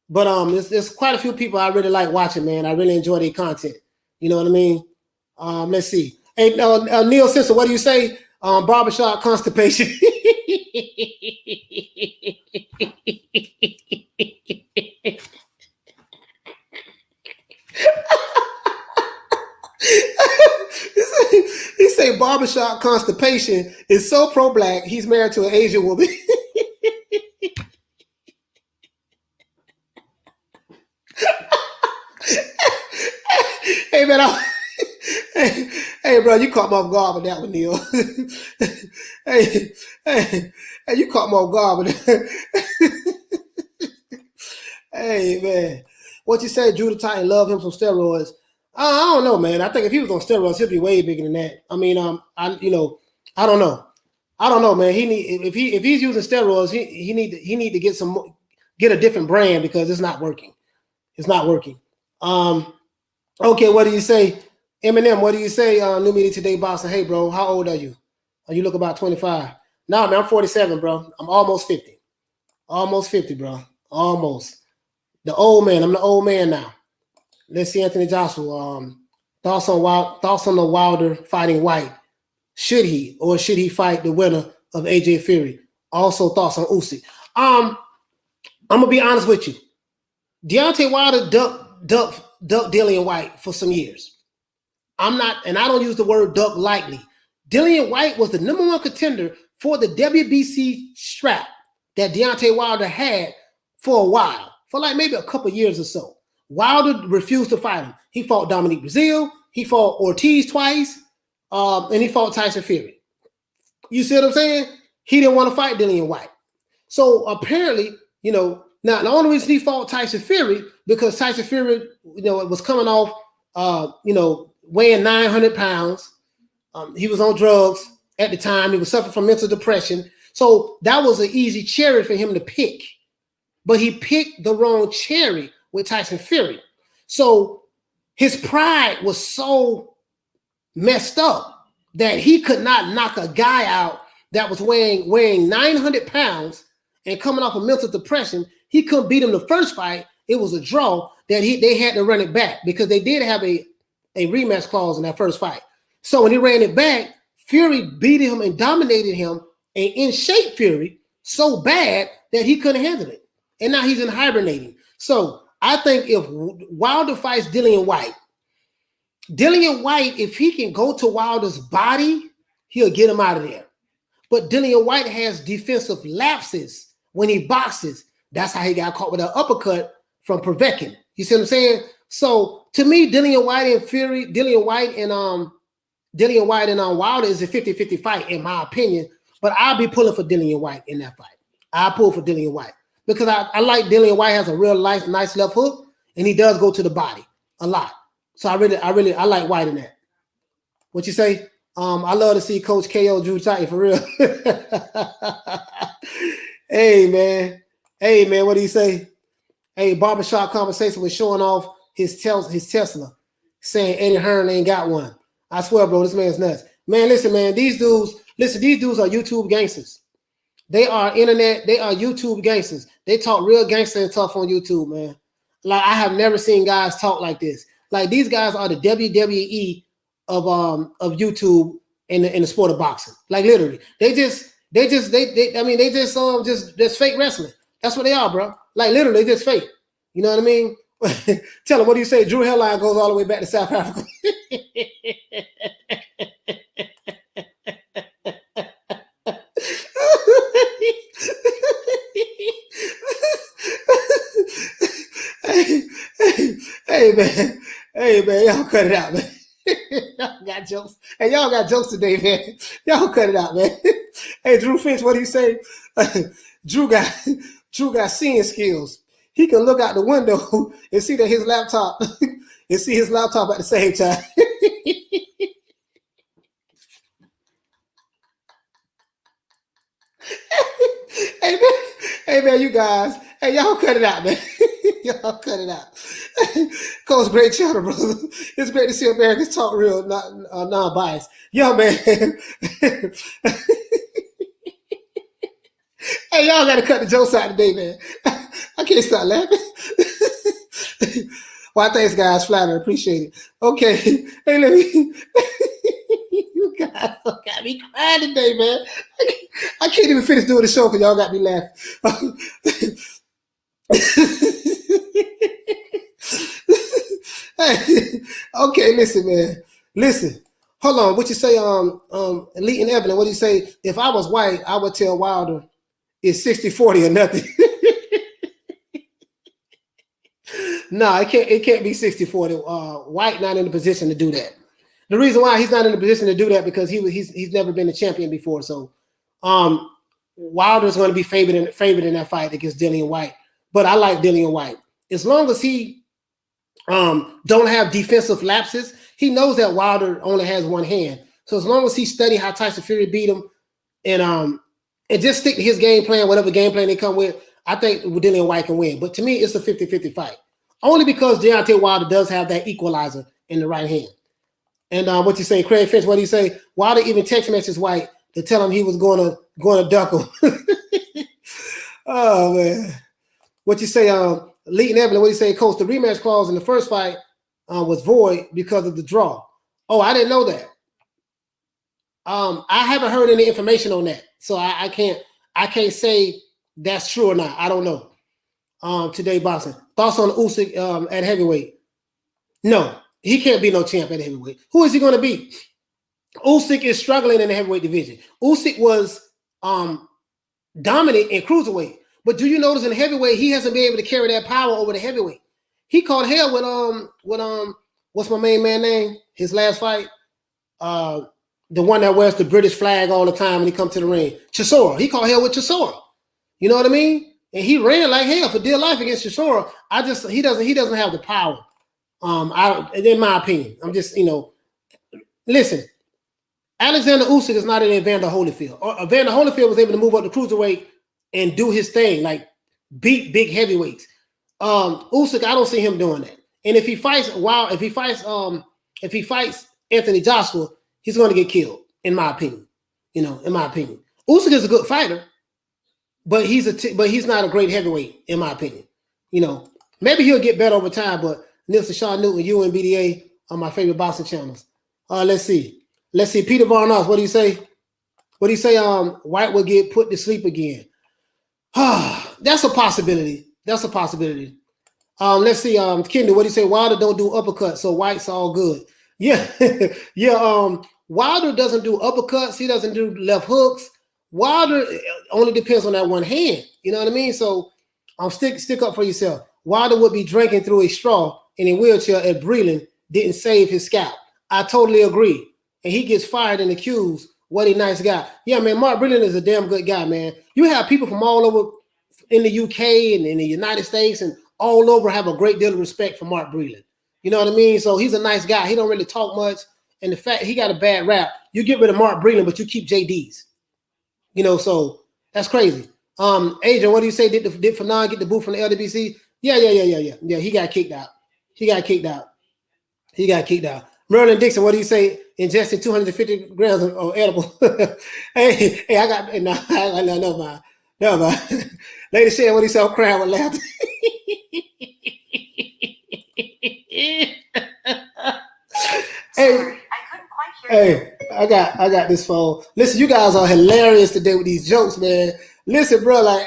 but there's quite a few people I really like watching, man. I really enjoy their content. You know what I mean? Let's see. Hey, Neil Simpson, what do you say? Barbershop constipation. He say barbershop constipation is so pro-black, he's married to an Asian woman. Hey, man, hey, bro, you caught me off guard with that one, Neil. hey, you caught me off guard with that. Hey, man, what you say, Drew the Titan love him some steroids? I don't know, man. I think if he was on steroids, he'd be way bigger than that. I mean, I don't know, man. He need if he's using steroids, he need to get a different brand because it's not working. It's not working. Okay, what do you say? Eminem, what do you say? New Media Today, Boston. Hey, bro, how old are you? You look about 25. No, man, I'm 47, bro. I'm almost 50. Almost 50, bro. Almost. The old man. I'm the old man now. Let's see, Anthony Joshua. Thoughts on the Wilder fighting White. Should he fight the winner of AJ Fury? Also, thoughts on Usyk. I'm gonna be honest with you. Deontay Wilder ducked Dillian White for some years. I'm not, and I don't use the word duck lightly. Dillian White was the number one contender for the WBC strap that Deontay Wilder had for a while, for like maybe a couple years or so. Wilder refused to fight him. He fought Dominique Breazeale, he fought Ortiz twice, and he fought Tyson Fury. You see what I'm saying? He didn't want to fight Dillian White. So apparently, now the only reason he fought Tyson Fury because Tyson Fury, was coming off, weighing 900 pounds. He was on drugs at the time. He was suffering from mental depression. So that was an easy cherry for him to pick. But he picked the wrong cherry with Tyson Fury. So his pride was so messed up that he could not knock a guy out that was weighing 900 pounds and coming off of mental depression. He couldn't beat him the first fight. It was a draw that they had to run it back because they did have a rematch clause in that first fight. So when he ran it back, Fury beat him and dominated him and in shape Fury so bad that he couldn't handle it. And now he's in hibernating. So I think if Wilder fights Dillian White, if he can go to Wilder's body, he'll get him out of there. But Dillian White has defensive lapses when he boxes. That's how he got caught with an uppercut from Povetkin. You see what I'm saying? So to me, Dillian White and Wilder is a 50-50 fight, in my opinion. But I'll be pulling for Dillian White in that fight. I'll pull for Dillian White because I like Dillian White has a real nice left hook, and he does go to the body a lot. So I like White in that. What you say? I love to see Coach KO Drew Titan for real. Hey man, what do you say? Hey, barbershop conversation was showing off his Tesla, saying Eddie Hearn ain't got one. I swear, bro, this man's nuts. Man, listen, man, these dudes are YouTube gangsters. They are YouTube gangsters. They talk real gangster and tough on YouTube, man. Like I have never seen guys talk like this. Like these guys are the WWE of YouTube in the sport of boxing. Like literally, they just fake wrestling. That's what they are, bro. Like literally, they just fake. You know what I mean? Tell them, what do you say? Drew hairline goes all the way back to South Africa. Hey man, y'all cut it out, man. Y'all got jokes. Hey, y'all got jokes today, man. Y'all cut it out, man. Hey, Drew Finch, what do you say? Drew got seeing skills. He can look out the window and see that his laptop at the same time. Hey man, you guys. Hey, y'all cut it out, man. Y'all cut it out. Coach, great channel, brother. It's great to see Americans talk real, not non-biased. Yo, man. Hey, y'all got to cut the jokes out today, man. I can't stop laughing. Well, thanks, guys. Flatter, appreciate it. Okay. Hey, let me. You guys got me crying today, man. I can't even finish doing the show because y'all got me laughing. Hey, okay, listen, man. Listen. Hold on. What you say, Elite and Evelyn, what do you say? If I was white, I would tell Wilder it's 60-40 or nothing. No, it can't be 60-40. White not in the position to do that. The reason why he's not in the position to do that because he's never been a champion before. So Wilder's going to be favored in that fight against Dillian White. But I like Dillian White. As long as he don't have defensive lapses, he knows that Wilder only has one hand. So as long as he study how Tyson Fury beat him and just stick to his game plan, whatever game plan they come with, I think Dillian White can win. But to me, it's a 50-50 fight. Only because Deontay Wilder does have that equalizer in the right hand. And what you say, Craig Finch, what do you say? Wilder even text messaged White to tell him he was going to duck him. Oh, man. What you say, Lee and Evelyn, what do you say, Coach? The rematch clause in the first fight was void because of the draw. Oh, I didn't know that. I haven't heard any information on that. So I can't say that's true or not. I don't know. Today boxing. Thoughts on Usyk at heavyweight? No, he can't be no champ at heavyweight. Who is he going to beat? Usyk is struggling in the heavyweight division. Usyk was dominant in cruiserweight, but do you notice in heavyweight he hasn't been able to carry that power over the heavyweight? He caught hell with what's my main man name? His last fight, the one that wears the British flag all the time when he comes to the ring, Chisora. He caught hell with Chisora. You know what I mean? And he ran like hell for dear life against Chisora. He doesn't have the power. In my opinion, I'm just listen. Alexander Usyk is not an Evander Holyfield. Evander Holyfield was able to move up the cruiserweight and do his thing, like beat big heavyweights. Usyk, I don't see him doing that. And if he fights Anthony Joshua, he's going to get killed. In my opinion, Usyk is a good fighter, but he's not a great heavyweight, in my opinion. Maybe he'll get better over time. But Nilson, Sean Newton, you and BDA are my favorite boxing channels. Let's see. Peter Von Oz, what do you say? What do you say? White will get put to sleep again. That's a possibility. Let's see. Kendall, what do you say? Wilder don't do uppercuts, so White's all good. Yeah, yeah. Wilder doesn't do uppercuts. He doesn't do left hooks. Wilder only depends on that one hand. You know what I mean? So stick up for yourself. Wilder would be drinking through a straw in a wheelchair if Breland didn't save his scalp. I totally agree. And he gets fired and accused. What a nice guy. Yeah, man, Mark Breland is a damn good guy, man. You have people from all over in the UK and in the United States and all over have a great deal of respect for Mark Breland. You know what I mean? So he's a nice guy. He don't really talk much. And the fact he got a bad rap, you get rid of Mark Breland, but you keep JD's. So that's crazy. Adrian, what do you say? Did Fannon get the boot from the LWBC? Yeah. He got kicked out. Merlin Dixon, what do you say? Ingested 250 grams of edible. hey, I got no mind. Lady Shan, what do you say? I'm crying with laughter. Hey, I got this phone. Listen, you guys are hilarious today with these jokes, man. Listen, bro, like,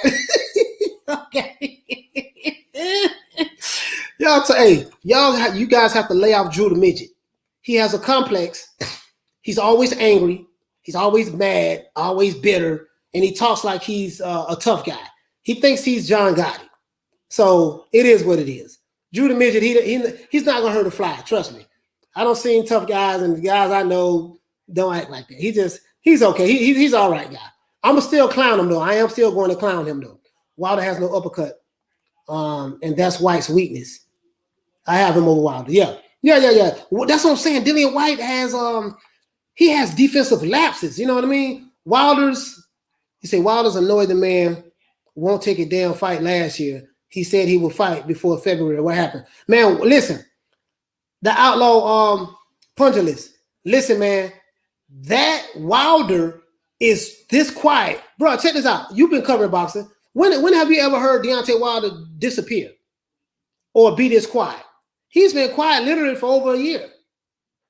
okay. You guys have to lay off Drew the Midget. He has a complex. He's always angry. He's always mad, always bitter, and he talks like he's a tough guy. He thinks he's John Gotti. So it is what it is. Drew the Midget, he's not going to hurt a fly. Trust me. I don't see tough guys, and the guys I know don't act like that. He's okay. He's all right guy. I'm going to still clown him, though. I am still going to clown him, though. Wilder has no uppercut, and that's White's weakness. I have him over Wilder. Yeah. Well, that's what I'm saying. Dillian White has he has defensive lapses. You know what I mean? Wilder's annoyed the man won't take a damn fight last year. He said he would fight before February. What happened? Man, listen. The outlaw pugilist. Listen, man. That Wilder is this quiet. Bro, check this out. You've been covering boxing. When have you ever heard Deontay Wilder disappear or be this quiet? He's been quiet literally for over a year.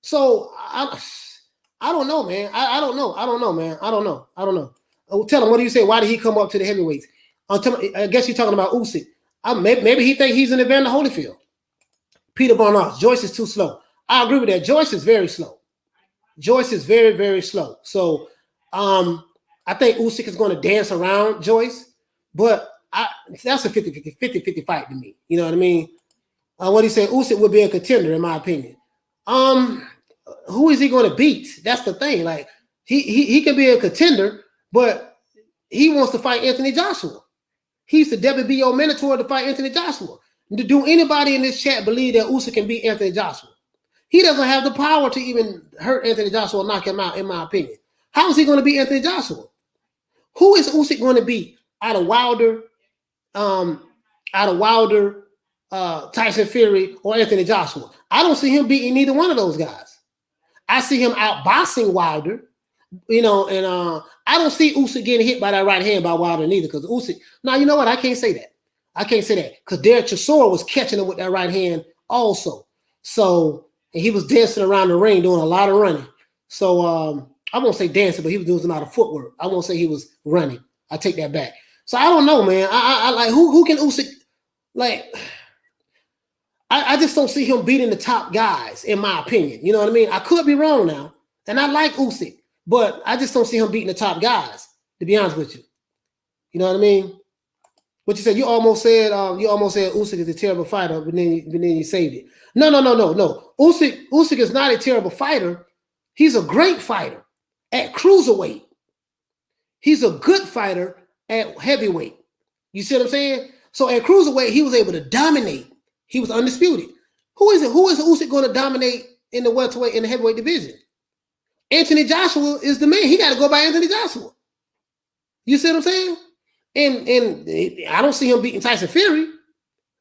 So I don't know, man. I don't know, man. I don't know. Tell him, what do you say? Why did he come up to the heavyweights? I guess you're talking about Usyk. Maybe he think he's an Evander Holyfield. Peter Barnard, Joyce is too slow. I agree with that. Joyce is very slow. Joyce is very, very slow. So I think Usyk is going to dance around Joyce, but that's a 50-50 fight to me. You know what I mean? What do you say? Usyk would be a contender, in my opinion. Who is he going to beat? That's the thing. Like he can be a contender, but he wants to fight Anthony Joshua. He's the WBO Minotaur to fight Anthony Joshua. Do anybody in this chat believe that Usyk can beat Anthony Joshua? He doesn't have the power to even hurt Anthony Joshua or knock him out, in my opinion. How is he going to beat Anthony Joshua? Who is Usyk going to beat out of Wilder, Tyson Fury, or Anthony Joshua? I don't see him beating neither one of those guys. I see him outboxing Wilder, and I don't see Usyk getting hit by that right hand by Wilder neither, because Usyk. Now, you know what? I can't say that. Because Derek Chisora was catching him with that right hand also. So, and he was dancing around the ring doing a lot of running. So, I won't say dancing, but he was doing a lot of footwork. I won't say he was running. I take that back. So I don't know, man. I like who can Usyk like. I just don't see him beating the top guys, in my opinion. You know what I mean? I could be wrong now, and I like Usyk, but I just don't see him beating the top guys. To be honest with you, you know what I mean? What you said? You almost said Usyk is a terrible fighter, but then you saved it. No. Usyk is not a terrible fighter. He's a great fighter at cruiserweight. He's a good fighter at heavyweight. You see what I'm saying? So at cruiserweight, he was able to dominate. He was undisputed. Who is Usyk going to dominate in the welterweight in the heavyweight division? Anthony Joshua is the man. He got to go by Anthony Joshua. You see what I'm saying? And I don't see him beating Tyson Fury,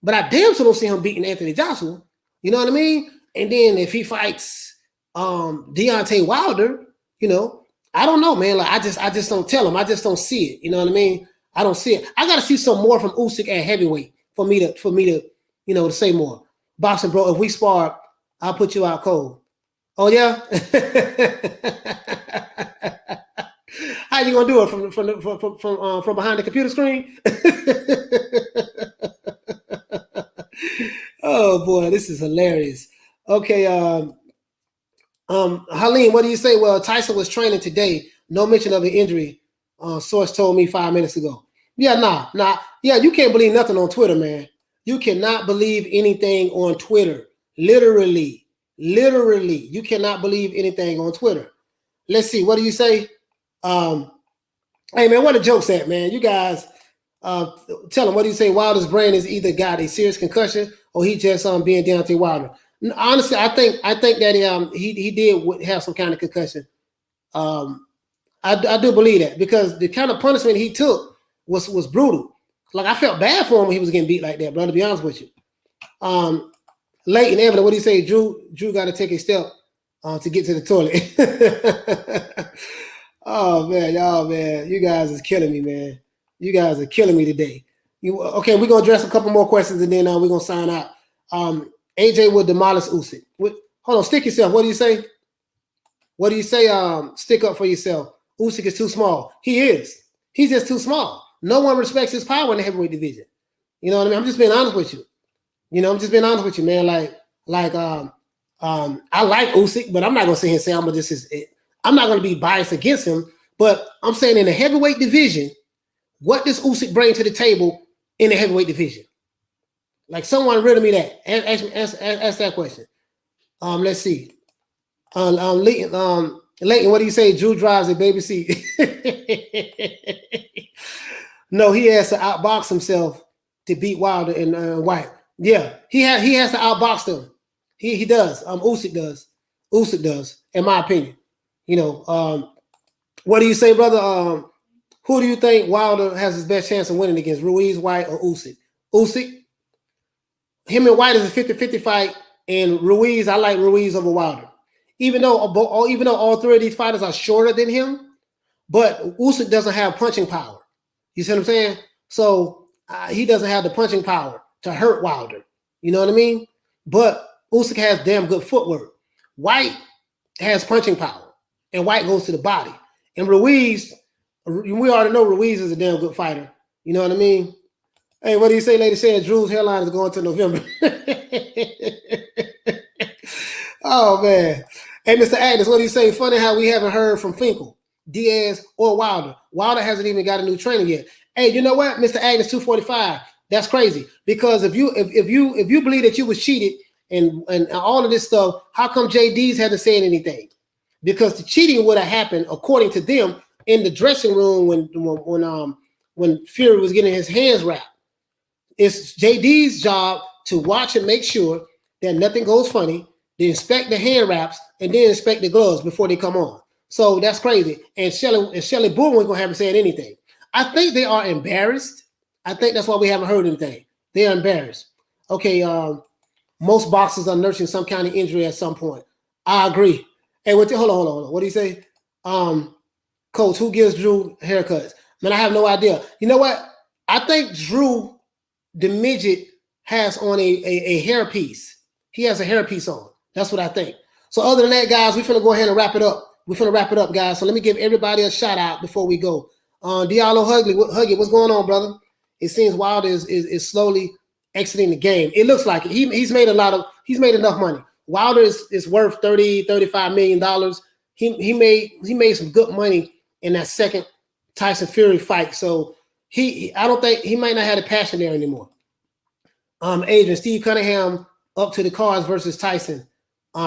but I damn sure don't see him beating Anthony Joshua. You know what I mean? And then if he fights Deontay Wilder, I don't know, man. Like I just don't tell him. I just don't see it. You know what I mean? I don't see it. I got to see some more from Usyk at heavyweight for me to to say more. Boxing, bro. If we spar, I'll put you out cold. Oh yeah. How you gonna do it from behind the computer screen? Oh boy, this is hilarious. Okay, Halim, what do you say? Well, Tyson was training today. No mention of an injury. Source told me 5 minutes ago. Yeah, nah. Yeah, you can't believe nothing on Twitter, man. You cannot believe anything on Twitter. Literally, you cannot believe anything on Twitter. Let's see. What do you say? Hey man, what a joke's at, man. You guys tell him, what do you say? Wilder's brain has either got a serious concussion or he just being Deontay Wilder. Honestly, I think that he did have some kind of concussion. I do believe that, because the kind of punishment he took was brutal. Like I felt bad for him when he was getting beat like that, bro. To be honest with you, Leighton Evan, what do you say? Drew got to take a step to get to the toilet. Oh man, y'all, man, you guys is killing me, man. You guys are killing me today. Okay? We're gonna address a couple more questions and then we're gonna sign out. AJ would demolish Usyk. Hold on, stick yourself. What do you say? What do you say? Stick up for yourself. Usyk is too small. He is. He's just too small. No one respects his power in the heavyweight division. You know what I mean? I'm just being honest with you. I'm just being honest with you, man. I like Usyk, but I'm not gonna sit here and say I'm not gonna be biased against him. But I'm saying in the heavyweight division, what does Usyk bring to the table in the heavyweight division? Like someone riddle me that. Ask that question. Let's see. Leighton, what do you say? Drew drives a baby seat. No, he has to outbox himself to beat Wilder and White. Yeah, he has to outbox them. He does. Usyk does. Usyk does, in my opinion. What do you say, brother? Who do you think Wilder has his best chance of winning against, Ruiz, White, or Usyk? Usyk. Him and White is a 50-50 fight, and Ruiz, I like Ruiz over Wilder. Even though all three of these fighters are shorter than him, but Usyk doesn't have punching power. You see what I'm saying? So he doesn't have the punching power to hurt Wilder. You know what I mean? But Usyk has damn good footwork. White has punching power, and White goes to the body. And Ruiz, We already know Ruiz is a damn good fighter. You know what I mean? Hey, what do you say, lady? Saying Drew's hairline is going to November. Oh man. Hey, Mr. Agnes, what do you say? Funny how we haven't heard from Finkel, Diaz, or Wilder. Wilder hasn't even got a new trainer yet. Hey, you know what, Mr. Agnes 245? That's crazy. Because if you believe that you was cheated and all of this stuff, how come JD's hasn't said anything? Because the cheating would have happened, according to them, in the dressing room when Fury was getting his hands wrapped. It's JD's job to watch and make sure that nothing goes funny. They inspect the hand wraps and then inspect the gloves before they come on. So that's crazy. And Shelley Boone wasn't gonna have said anything. I think they are embarrassed. I think that's why we haven't heard anything. They are embarrassed. Okay, most boxers are nursing some kind of injury at some point. I agree. Hey, hold on. What do you say? Coach, who gives Drew haircuts? Man, I have no idea. You know what? I think Drew, the midget, has on a hairpiece. He has a hairpiece on. That's what I think. So other than that, guys, we're finna go ahead and wrap it up. We're finna wrap it up, guys. So let me give everybody a shout out before we go. Diallo Huggy, what's going on, brother? It seems Wilder is slowly exiting the game. It looks like it. He's made enough money. Wilder is worth $35 million. He made some good money in that second Tyson Fury fight. So I don't think he might not have the passion there anymore. Adrian, Steve Cunningham up to the cards versus Tyson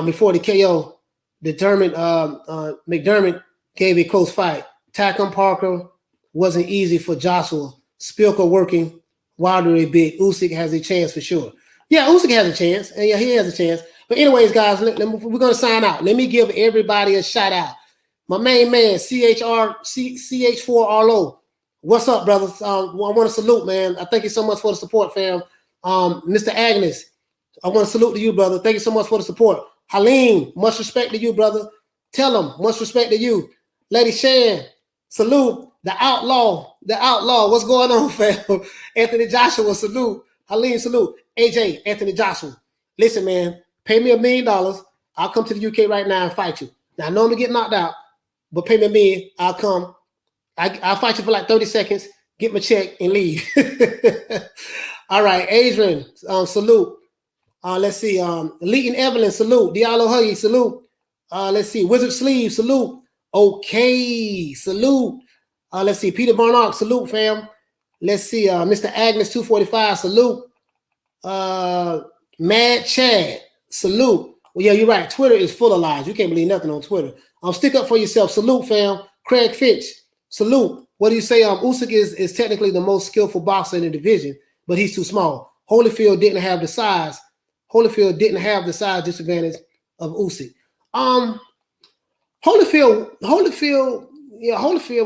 before the KO. McDermott gave a close fight. Tackam Parker wasn't easy for Joshua. Spilker working. Wilder a bit. Usyk has a chance for sure. Yeah, Usyk has a chance. And yeah, he has a chance. But anyways, guys, we're going to sign out. Let me give everybody a shout out. My main man, CH4RLO. What's up, brothers? I want to salute, man. I thank you so much for the support, fam. Mr. Agnes, I want to salute to you, brother. Thank you so much for the support. Halim, much respect to you, brother. Tell him, much respect to you. Lady Shan, salute. The outlaw. What's going on, fam? Anthony Joshua, salute. Halim, salute. AJ, Anthony Joshua. Listen, man, pay me $1 million. I'll come to the UK right now and fight you. Now, I know I'm going to get knocked out, but pay me $1 million. I'll come. I'll fight you for like 30 seconds, get my check, and leave. All right, Adrian, salute. Let's see. Leighton Evelyn, salute. Diallo Huggy, salute. Let's see. Wizard Sleeve, salute. Okay, salute. Let's see. Peter Barnock, salute, fam. Let's see. Mr. Agnes 245, salute. Mad Chad, salute. Well, yeah, you're right. Twitter is full of lies. You can't believe nothing on Twitter. Stick up for yourself. Salute, fam. Craig Finch, salute. What do you say? Usyk is technically the most skillful boxer in the division, but he's too small. Holyfield didn't have the size. Holyfield didn't have the size disadvantage of Usyk. Holyfield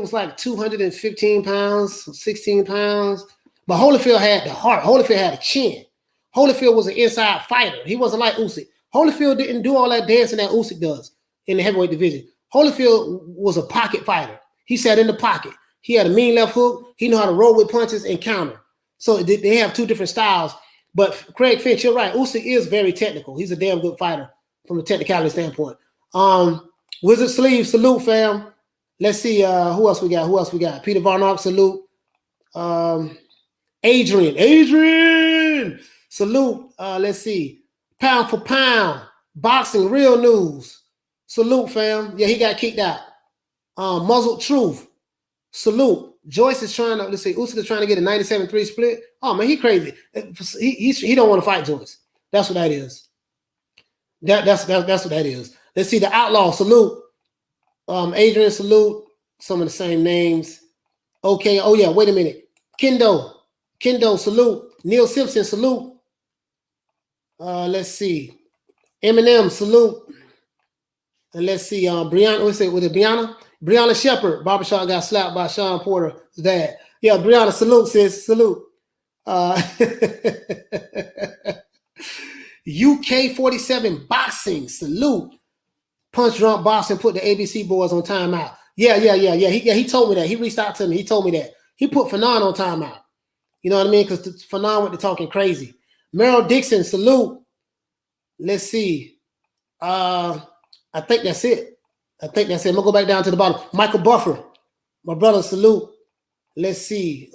was like 215 pounds, 16 pounds. But Holyfield had the heart. Holyfield had a chin. Holyfield was an inside fighter. He wasn't like Usyk. Holyfield didn't do all that dancing that Usyk does in the heavyweight division. Holyfield was a pocket fighter. He sat in the pocket. He had a mean left hook. He knew how to roll with punches and counter. So they have two different styles. But Craig Finch, you're right. Usyk is very technical. He's a damn good fighter from a technicality standpoint. Wizard Sleeve, salute, fam. Let's see who else we got. Peter Varnock, salute. Adrian, salute. Let's see. Pound for pound, boxing, real news. Salute, fam. Yeah, he got kicked out. Muzzled Truth, salute. Joyce is trying to, let's see, Usyk is trying to get a 97-3 split. Oh, man, he crazy. He don't want to fight Joyce. That's what that is. That's what that is. Let's see, the Outlaw, salute. Adrian, salute. Some of the same names. Okay, oh yeah, wait a minute. Kendo, salute. Neil Simpson, salute. Let's see. Eminem, salute. And let's see, Brianna, what's it, with it, Brianna? Brianna Shepard, barbershop got slapped by Sean Porter's dad. Yeah, Brianna, salute, sis, salute. UK 47 boxing, salute. Punch Drunk Boxing put the ABC boys on timeout. Yeah. He told me that. He reached out to me. He told me that. He put Fannon on timeout. You know what I mean? Because Fannon went to talking crazy. Merrill Dixon, salute. Let's see. I think that's it. I'm going to go back down to the bottom. Michael Buffer. My brother, salute. Let's see.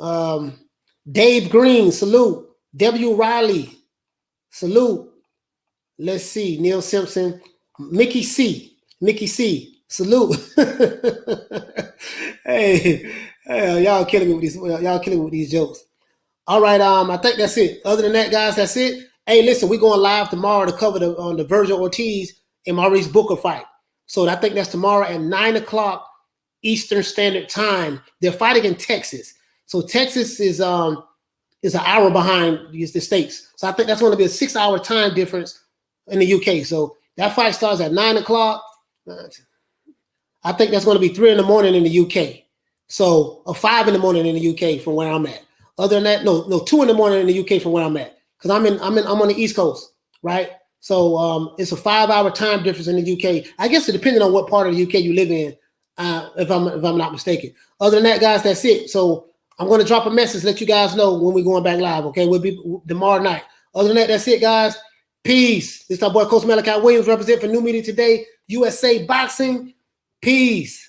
Dave Green, salute. W. Riley, salute. Let's see. Neil Simpson. Mickey C, salute. hey, y'all killing me with these. Y'all killing me with these jokes. All right. I think that's it. Other than that, guys, that's it. Hey, listen, we're going live tomorrow to cover the Virgil Ortiz and Maurice Booker fight. So I think that's tomorrow at 9 o'clock Eastern Standard Time. They're fighting in Texas. So Texas is an hour behind the States. So I think that's going to be a 6-hour time difference in the UK. So that fight starts at 9 o'clock. I think that's going to be 3 in the morning in the UK. So 5 in the morning in the UK from where I'm at. Other than that, no, 2 in the morning in the UK from where I'm at. Because I'm on the East Coast, right? So it's a 5-hour time difference in the UK. I guess it depending on what part of the UK you live in, if I'm not mistaken. Other than that, guys, that's it. So I'm going to drop a message, let you guys know when we're going back live. Okay, we'll be tomorrow night. Other than that, that's it, guys. Peace. This is our boy Coach Malachi Williams, represent for New Media Today, USA Boxing. Peace.